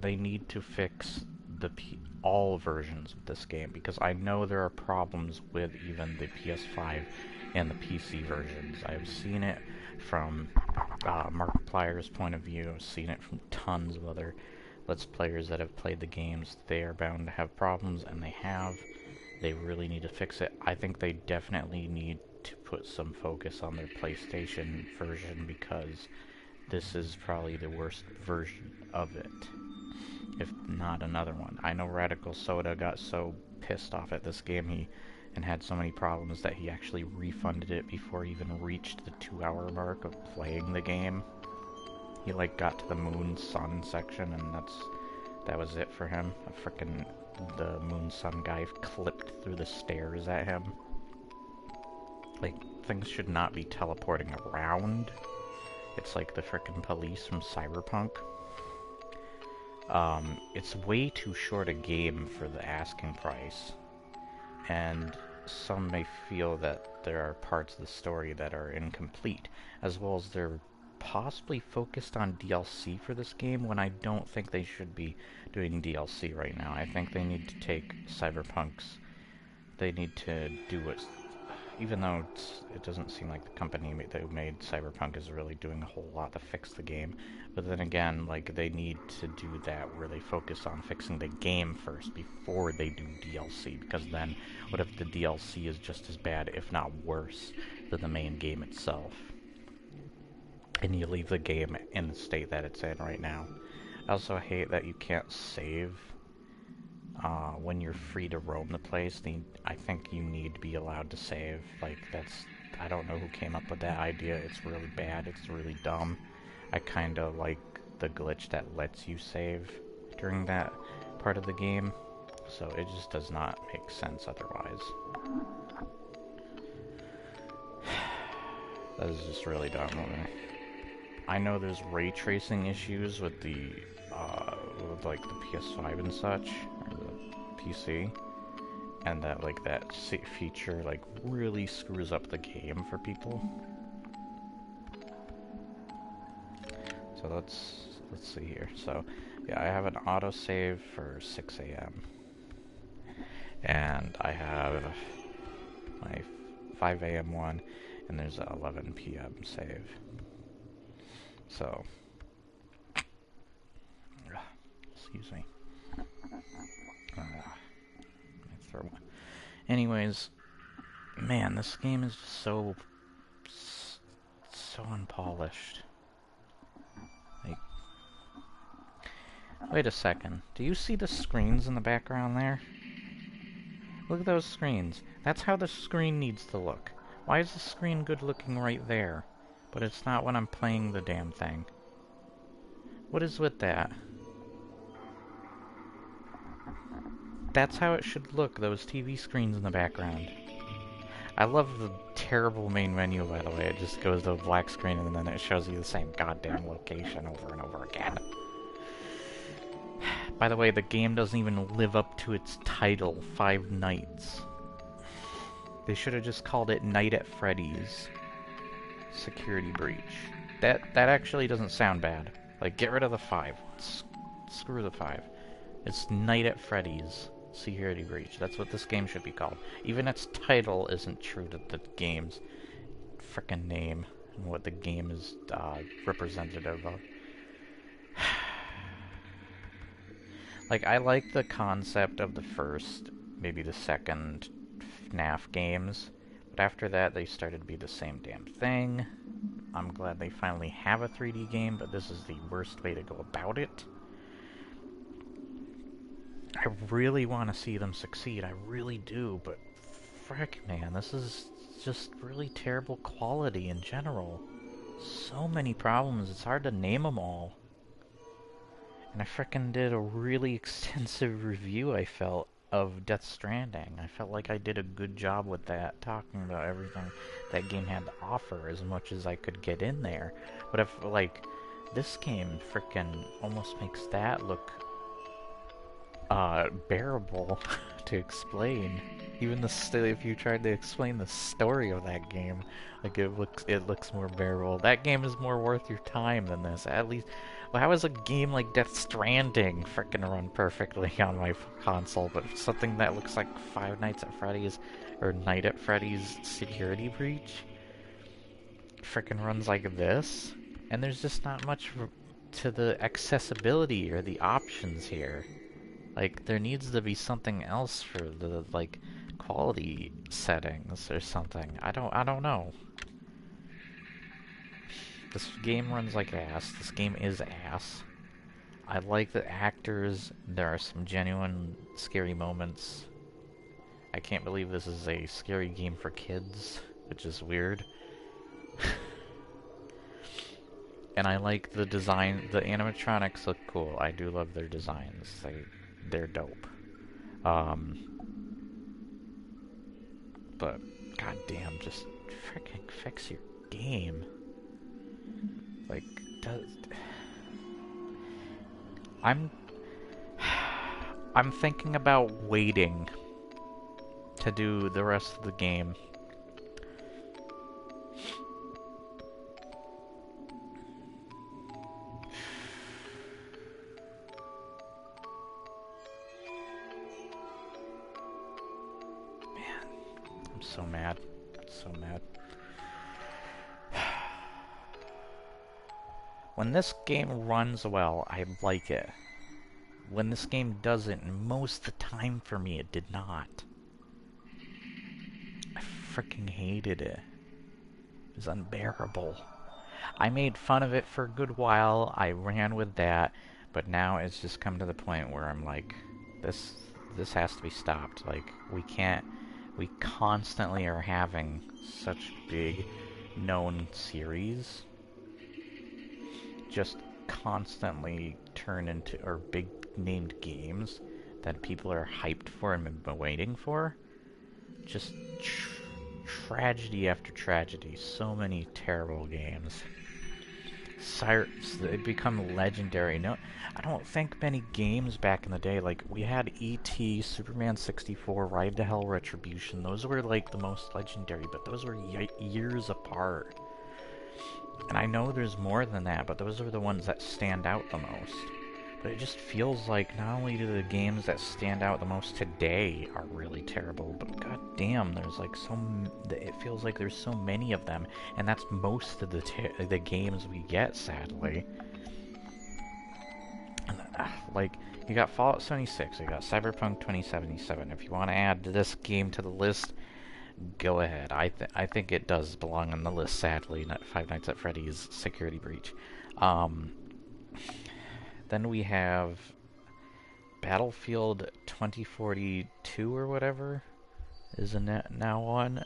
they need to fix all versions of this game, because I know there are problems with even the PS5 and the PC versions. I've seen it from Markiplier's point of view. I've seen it from tons of other Let's Players that have played the games. They are bound to have problems, and they have. They really need to fix it. I think they definitely need to put some focus on their PlayStation version, because this is probably the worst version of it, if not another one. I know Radical Soda got so pissed off at this game and had so many problems that he actually refunded it before he even reached the 2-hour mark of playing the game. He like got to the Moon Sun section, and that was it for him. The Moon Sun guy clipped through the stairs at him. Like, things should not be teleporting around. It's like the frickin' police from Cyberpunk. It's way too short a game for the asking price, and some may feel that there are parts of the story that are incomplete, as well as they're possibly focused on DLC for this game, when I don't think they should be doing DLC right now. I think they need to take they need to do what, even though it doesn't seem like the company that made Cyberpunk is really doing a whole lot to fix the game. But then again, like, they need to do that where they focus on fixing the game first before they do DLC, because then what if the DLC is just as bad, if not worse, than the main game itself? And you leave the game in the state that it's in right now. I also hate that you can't save when you're free to roam the place. I think you need to be allowed to save. Like, I don't know who came up with that idea. It's really bad. It's really dumb. I kinda like the glitch that lets you save during that part of the game, so it just does not make sense otherwise. That is just really dumb of me. I know there's ray tracing issues with the, with like the PS5 and such, or the PC, and that like that feature like really screws up the game for people. So let's see here. So yeah, I have an autosave for 6 a.m. and I have my 5 a.m. one, and there's an 11 p.m. save. So, excuse me. Let me throw one. Anyways, man, this game is just so unpolished. Like, wait a second. Do you see the screens in the background there? Look at those screens. That's how the screen needs to look. Why is the screen good looking right there? But it's not when I'm playing the damn thing. What is with that? That's how it should look, those TV screens in the background. I love the terrible main menu, by the way. It just goes to a black screen and then it shows you the same goddamn location over and over again. By the way, the game doesn't even live up to its title, Five Nights. They should have just called it Night at Freddy's Security Breach. That actually doesn't sound bad. Like, get rid of the 5. Screw the 5. It's Night at Freddy's Security Breach. That's what this game should be called. Even its title isn't true to the game's frickin' name and what the game is representative of. Like, I like the concept of the first, maybe the second FNAF games, but after that they started to be the same damn thing. I'm glad they finally have a 3D game, but this is the worst way to go about it. I really want to see them succeed, I really do, but frick, man, this is just really terrible quality in general. So many problems, it's hard to name them all. And I frickin' did a really extensive review, I felt, of Death Stranding. I felt like I did a good job with that, talking about everything that game had to offer as much as I could get in there. But if, like, this game frickin' almost makes that look bearable to explain. Even if you tried to explain the story of that game, like it looks more bearable. That game is more worth your time than this. At least, well, how is a game like Death Stranding frickin' run perfectly on my console, but something that looks like Five Nights at Freddy's or Night at Freddy's Security Breach frickin' runs like this? And there's just not much to the accessibility or the options here. Like, there needs to be something else for the, like, quality settings or something. I don't know. This game runs like ass. This game is ass. I like the actors. There are some genuine scary moments. I can't believe this is a scary game for kids, which is weird. And I like the design. The animatronics look cool. I do love their designs. They're dope. But goddamn, just freaking fix your game. Like, I'm thinking about waiting to do the rest of the game. So mad. So mad. When this game runs well, I like it. When this game doesn't, most of the time for me, it did not. I freaking hated it. It was unbearable. I made fun of it for a good while, I ran with that, but now it's just come to the point where I'm like, this has to be stopped. Like, we constantly are having such big known series just constantly turn into, or big named games that people are hyped for and been waiting for, just tragedy after tragedy. So many terrible games. They become legendary. No, I don't think many games back in the day, like, we had E.T., Superman 64, Ride to Hell Retribution. Those were, like, the most legendary, but those were years apart. And I know there's more than that, but those are the ones that stand out the most. But it just feels like not only do the games that stand out the most today are really terrible, but goddamn, there's like it feels like there's so many of them, and that's most of the games we get, sadly. And, like, you got Fallout 76, you got Cyberpunk 2077. If you want to add this game to the list, go ahead. I think it does belong on the list, sadly, not Five Nights at Freddy's Security Breach. Then we have Battlefield 2042 or whatever is now on.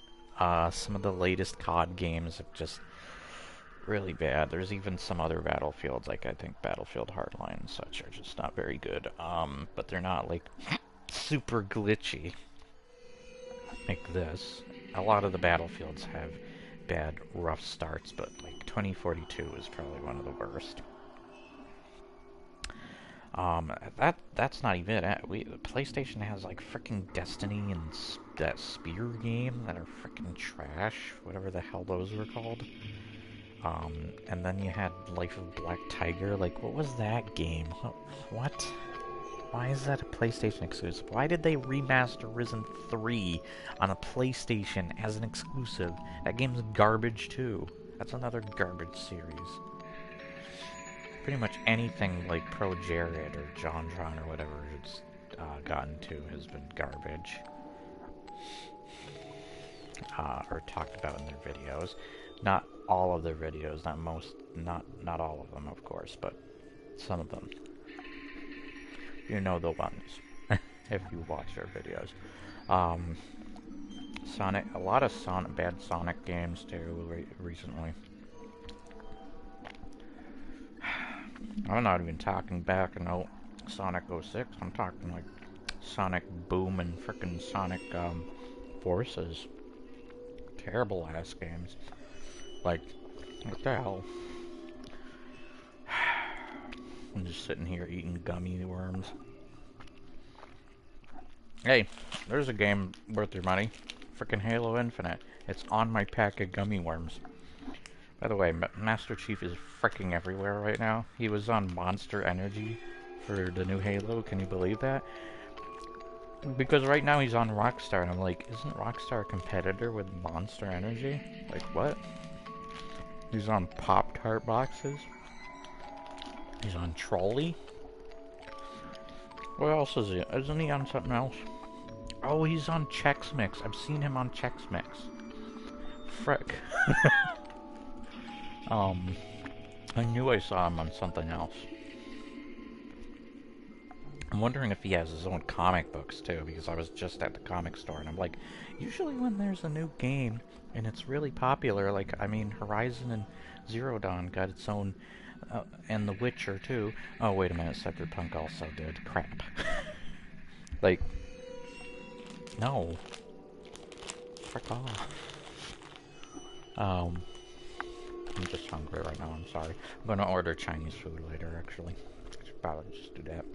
Some of the latest COD games are just really bad. There's even some other Battlefields, like I think Battlefield Hardline and such, are just not very good. But they're not like super glitchy like this. A lot of the Battlefields have bad, rough starts, but like 2042 is probably one of the worst. That's not even it. PlayStation has like frickin' Destiny and that Spear game that are frickin' trash, whatever the hell those were called. And then you had Life of Black Tiger. Like, what was that game? What? Why is that a PlayStation exclusive? Why did they remaster Risen 3 on a PlayStation as an exclusive? That game's garbage too. That's another garbage series. Pretty much anything like Pro Jared or JonTron or whatever it's gotten to has been garbage. Or talked about in their videos. Not all of their videos, not all of them, of course, but some of them. You know the ones, if you watch their videos. A lot of bad Sonic games too, recently. I'm not even talking back in Sonic 06. I'm talking like Sonic Boom and frickin' Sonic Forces. Terrible ass games. Like, what the hell? I'm just sitting here eating gummy worms. Hey, there's a game worth your money. Frickin' Halo Infinite. It's on my pack of gummy worms. By the way, Master Chief is fricking everywhere right now. He was on Monster Energy for the new Halo. Can you believe that? Because right now he's on Rockstar, and I'm like, isn't Rockstar a competitor with Monster Energy? Like, what? He's on Pop-Tart boxes. He's on Trolley. What else is he? Isn't he on something else? Oh, he's on Chex Mix. I've seen him on Chex Mix. Frick. I knew I saw him on something else. I'm wondering if he has his own comic books too, because I was just at the comic store and I'm like, usually when there's a new game and it's really popular, like, I mean, Horizon and Zero Dawn got its own, and The Witcher too. Oh, wait a minute, Cyberpunk also did. Crap. Like, no. Frick off. I'm just hungry right now, I'm sorry. I'm gonna order Chinese food later, actually. Should probably just do that.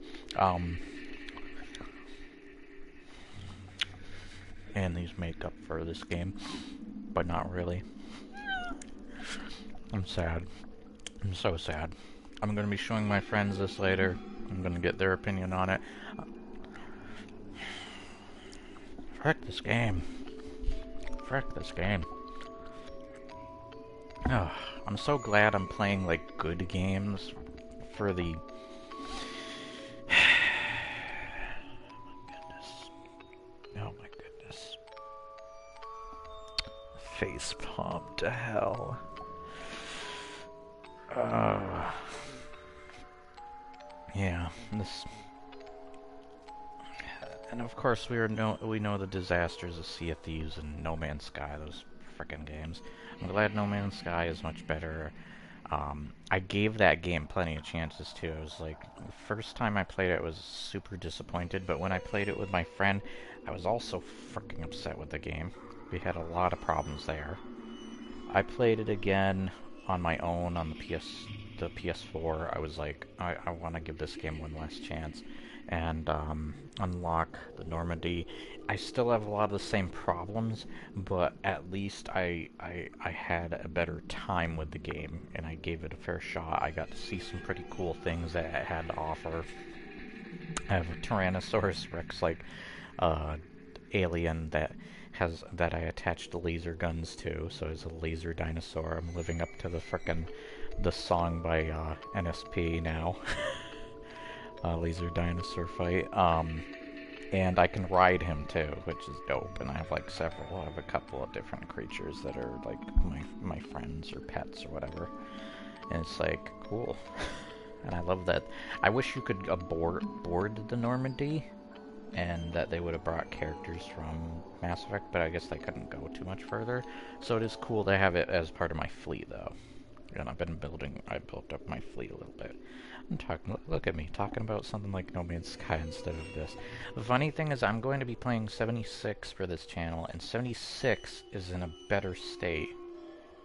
And these make up for this game, but not really. I'm sad. I'm so sad. I'm gonna be showing my friends this later. I'm gonna get their opinion on it. Frick this game. Frick this game. Oh, I'm so glad I'm playing, like, good games for the... Oh my goodness. Face palm to hell. Yeah, this... And of course we know the disasters of Sea of Thieves and No Man's Sky, those frickin' games. I'm glad No Man's Sky is much better. I gave that game plenty of chances too. I was like, the first time I played it, I was super disappointed, but when I played it with my friend, I was also frickin' upset with the game. We had a lot of problems there. I played it again on my own on the PS4. I was like, I want to give this game one last chance and unlock the Normandy. I still have a lot of the same problems, but at least I had a better time with the game, and I gave it a fair shot. I got to see some pretty cool things that it had to offer. I have a Tyrannosaurus Rex like alien that I attached the laser guns to, so it's a laser dinosaur. I'm living up to the song by NSP now. Laser dinosaur fight. And I can ride him too, which is dope. And I have like several. I have a couple of different creatures that are like my friends or pets or whatever. And it's like cool. And I love that. I wish you could board the Normandy, and that they would have brought characters from Mass Effect, but I guess they couldn't go too much further. So it is cool to have it as part of my fleet, though. And I built up my fleet a little bit. I'm talking, look at me, talking about something like No Man's Sky instead of this. The funny thing is I'm going to be playing 76 for this channel, and 76 is in a better state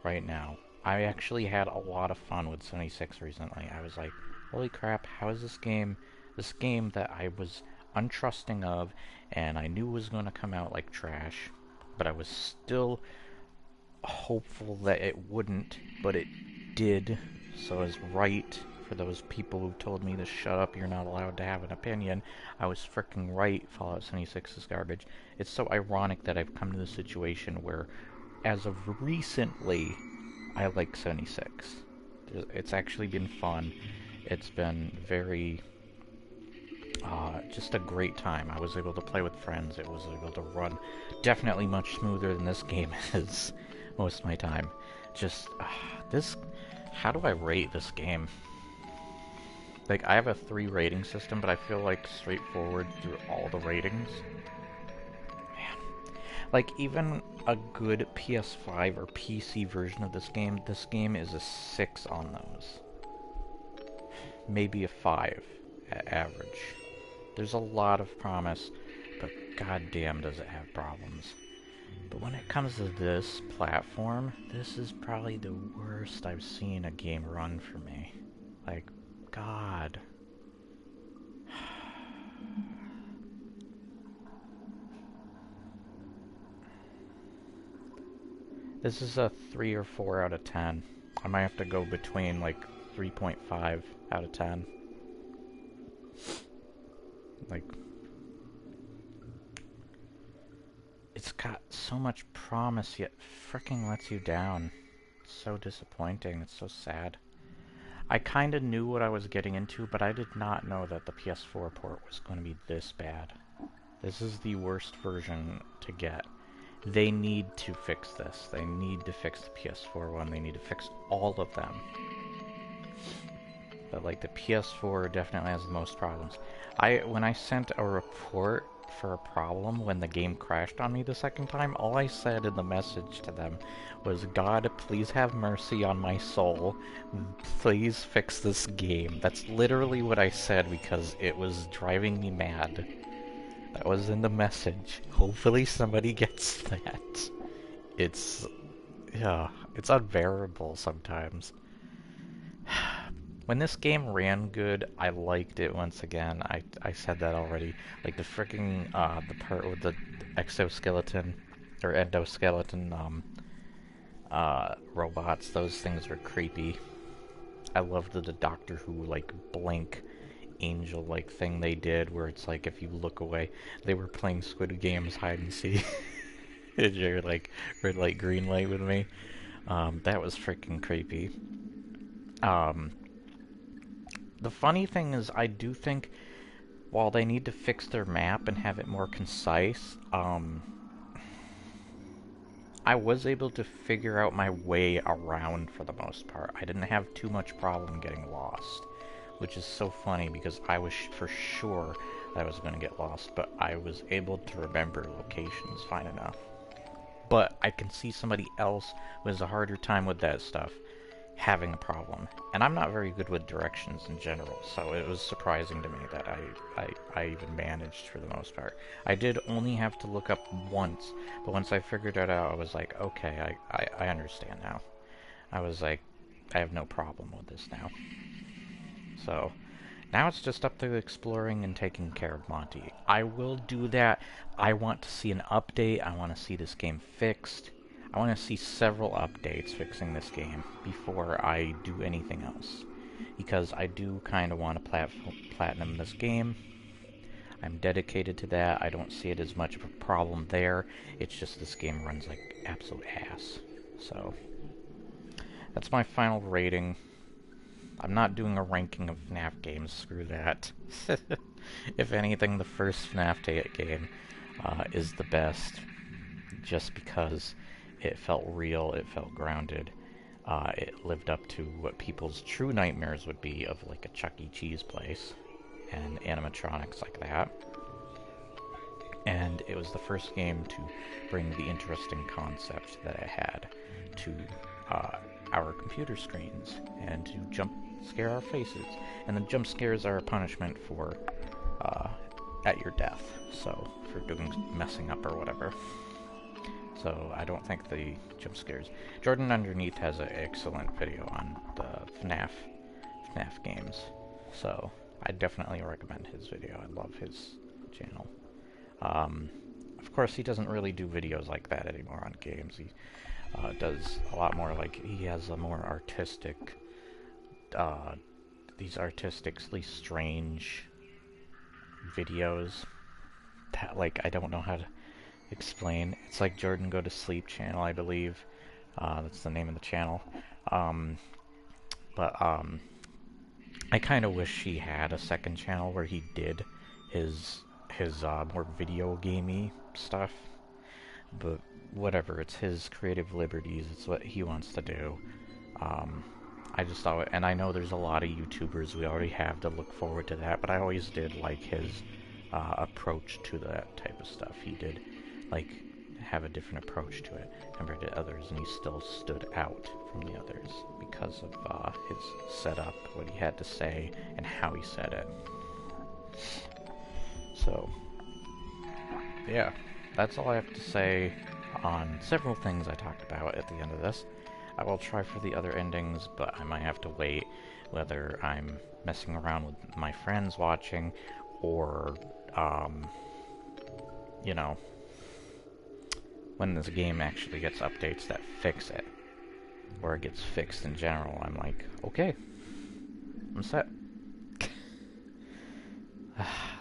right now. I actually had a lot of fun with 76 recently. I was like, holy crap, how is this game that I was untrusting of, and I knew was going to come out like trash, but I was still hopeful that it wouldn't, but it did, so I was right. For those people who told me to shut up, you're not allowed to have an opinion, I was freaking right. Fallout 76 is garbage. It's so ironic that I've come to the situation where, as of recently, I like 76. It's actually been fun. It's been very... just a great time. I was able to play with friends. It was able to run definitely much smoother than this game is most of my time. Just, how do I rate this game? Like, I have a 3 rating system, but I feel like straightforward through all the ratings. Man. Like, even a good PS5 or PC version of this game is a 6 on those. Maybe a 5 at average. There's a lot of promise, but goddamn does it have problems. But when it comes to this platform, this is probably the worst I've seen a game run for me. Like, God. This is a 3 or 4 out of 10. I might have to go between like 3.5 out of 10. Like, it's got so much promise, yet fricking lets you down. It's so disappointing. It's so sad. I kinda knew what I was getting into, but I did not know that the PS4 port was going to be this bad. This is the worst version to get. They need to fix this. They need to fix the PS4 one. They need to fix all of them. But like, the PS4 definitely has the most problems. When I sent a report for a problem when the game crashed on me the second time, all I said in the message to them was, God, please have mercy on my soul. Please fix this game. That's literally what I said because it was driving me mad. That was in the message. Hopefully somebody gets that. It's unbearable sometimes. When this game ran good, I liked it once again. I said that already. Like the freaking, the part with the exoskeleton, or endoskeleton, robots, those things were creepy. I loved the Doctor Who, like, blink angel-like thing they did, where it's like, if you look away, they were playing Squid Games hide and seek. You're like, red light, green light with me. That was freaking creepy. The funny thing is, I do think, while they need to fix their map and have it more concise, I was able to figure out my way around for the most part. I didn't have too much problem getting lost, which is so funny because I was for sure that I was going to get lost, but I was able to remember locations fine enough. But I can see somebody else who has a harder time with that stuff. having a problem. And I'm not very good with directions in general, so it was surprising to me that I even managed for the most part. I did only have to look up once, but once I figured it out, I was like, okay, I understand now. I was like, I have no problem with this now. So, now it's just up to exploring and taking care of Monty. I will do that. I want to see an update. I want to see this game fixed. I want to see several updates fixing this game before I do anything else. Because I do kind of want to platinum this game. I'm dedicated to that. I don't see it as much of a problem there. It's just this game runs like absolute ass. So, that's my final rating. I'm not doing a ranking of FNAF games, screw that. If anything, the first FNAF game is the best, just because it felt real, it felt grounded, it lived up to what people's true nightmares would be of like a Chuck E. Cheese place, and animatronics like that. And it was the first game to bring the interesting concept that it had to our computer screens, and to jump scare our faces. And the jump scares are a punishment for at your death, so for messing up or whatever. So I don't think the jump scares. Jordan Underneath has an excellent video on the FNAF games, so I definitely recommend his video. I love his channel. Of course, he doesn't really do videos like that anymore on games. He does a lot more, like, he has a more artistic, these artistically strange videos that, like, I don't know how to explain. It's like Jordan Go to Sleep channel, I believe. That's the name of the channel. But I kind of wish he had a second channel where he did his more video gamey stuff. But whatever, it's his creative liberties, it's what he wants to do. I just thought, and I know there's a lot of YouTubers we already have to look forward to that, but I always did like his approach to that type of stuff. He did, like, have a different approach to it compared to others, and he still stood out from the others because of his setup, what he had to say, and how he said it. So, yeah, that's all I have to say on several things I talked about at the end of this. I will try for the other endings, but I might have to wait, whether I'm messing around with my friends watching, or, you know, when this game actually gets updates that fix it, or it gets fixed in general. I'm like, okay, I'm set.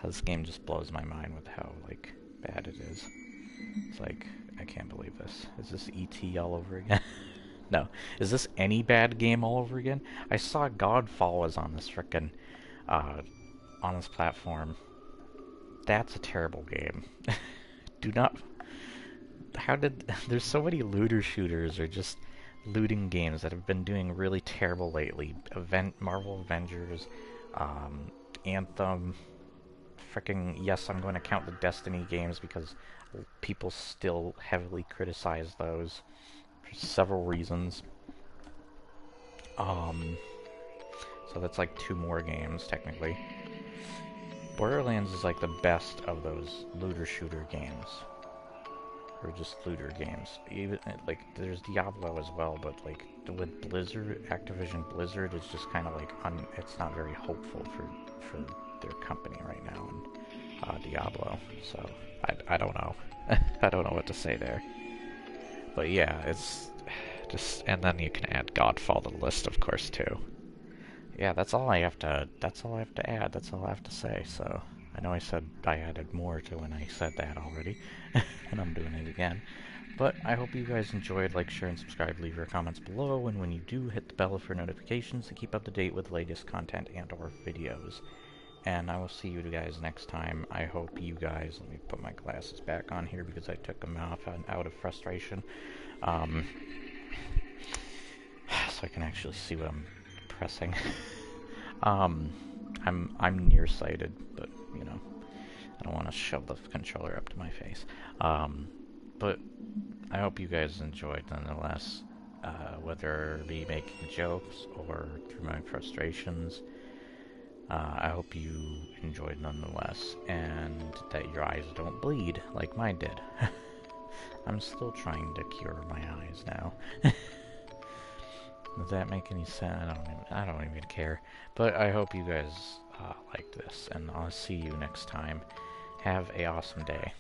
This game just blows my mind with how, like, bad it is. It's like, I can't believe this. Is this E.T. all over again? No. Is this any bad game all over again? I saw Godfall was on this frickin', on this platform. That's a terrible game. Do not... How did... There's so many looter shooters, or just looting games that have been doing really terrible lately. Marvel Avengers, Anthem... Frickin', yes, I'm going to count the Destiny games because people still heavily criticize those for several reasons. So that's like 2 more games, technically. Borderlands is like the best of those looter shooter games. Or just looter games. Even, like, there's Diablo as well, but, like, with Blizzard, Activision Blizzard is just kind of like, it's not very hopeful for their company right now in Diablo, so I don't know. I don't know what to say there. But yeah, it's just, and then you can add Godfall to the list, of course, too. Yeah, that's all I have to add, that's all I have to say, so I know I said I added more to when I said that already, and I'm doing it again. But I hope you guys enjoyed. Like, share, and subscribe. Leave your comments below, and when you do, hit the bell for notifications to keep up to date with the latest content and or videos. And I will see you guys next time. I hope you guys... Let me put my glasses back on here because I took them off out of frustration. So I can actually see what I'm pressing. I'm nearsighted, but, you know, I don't want to shove the controller up to my face. But I hope you guys enjoyed, nonetheless. whether it be making jokes or through my frustrations. I hope you enjoyed nonetheless, and that your eyes don't bleed like mine did. I'm still trying to cure my eyes now. Does that make any sense? I don't even care. But I hope you guys liked this, and I'll see you next time. Have a awesome day.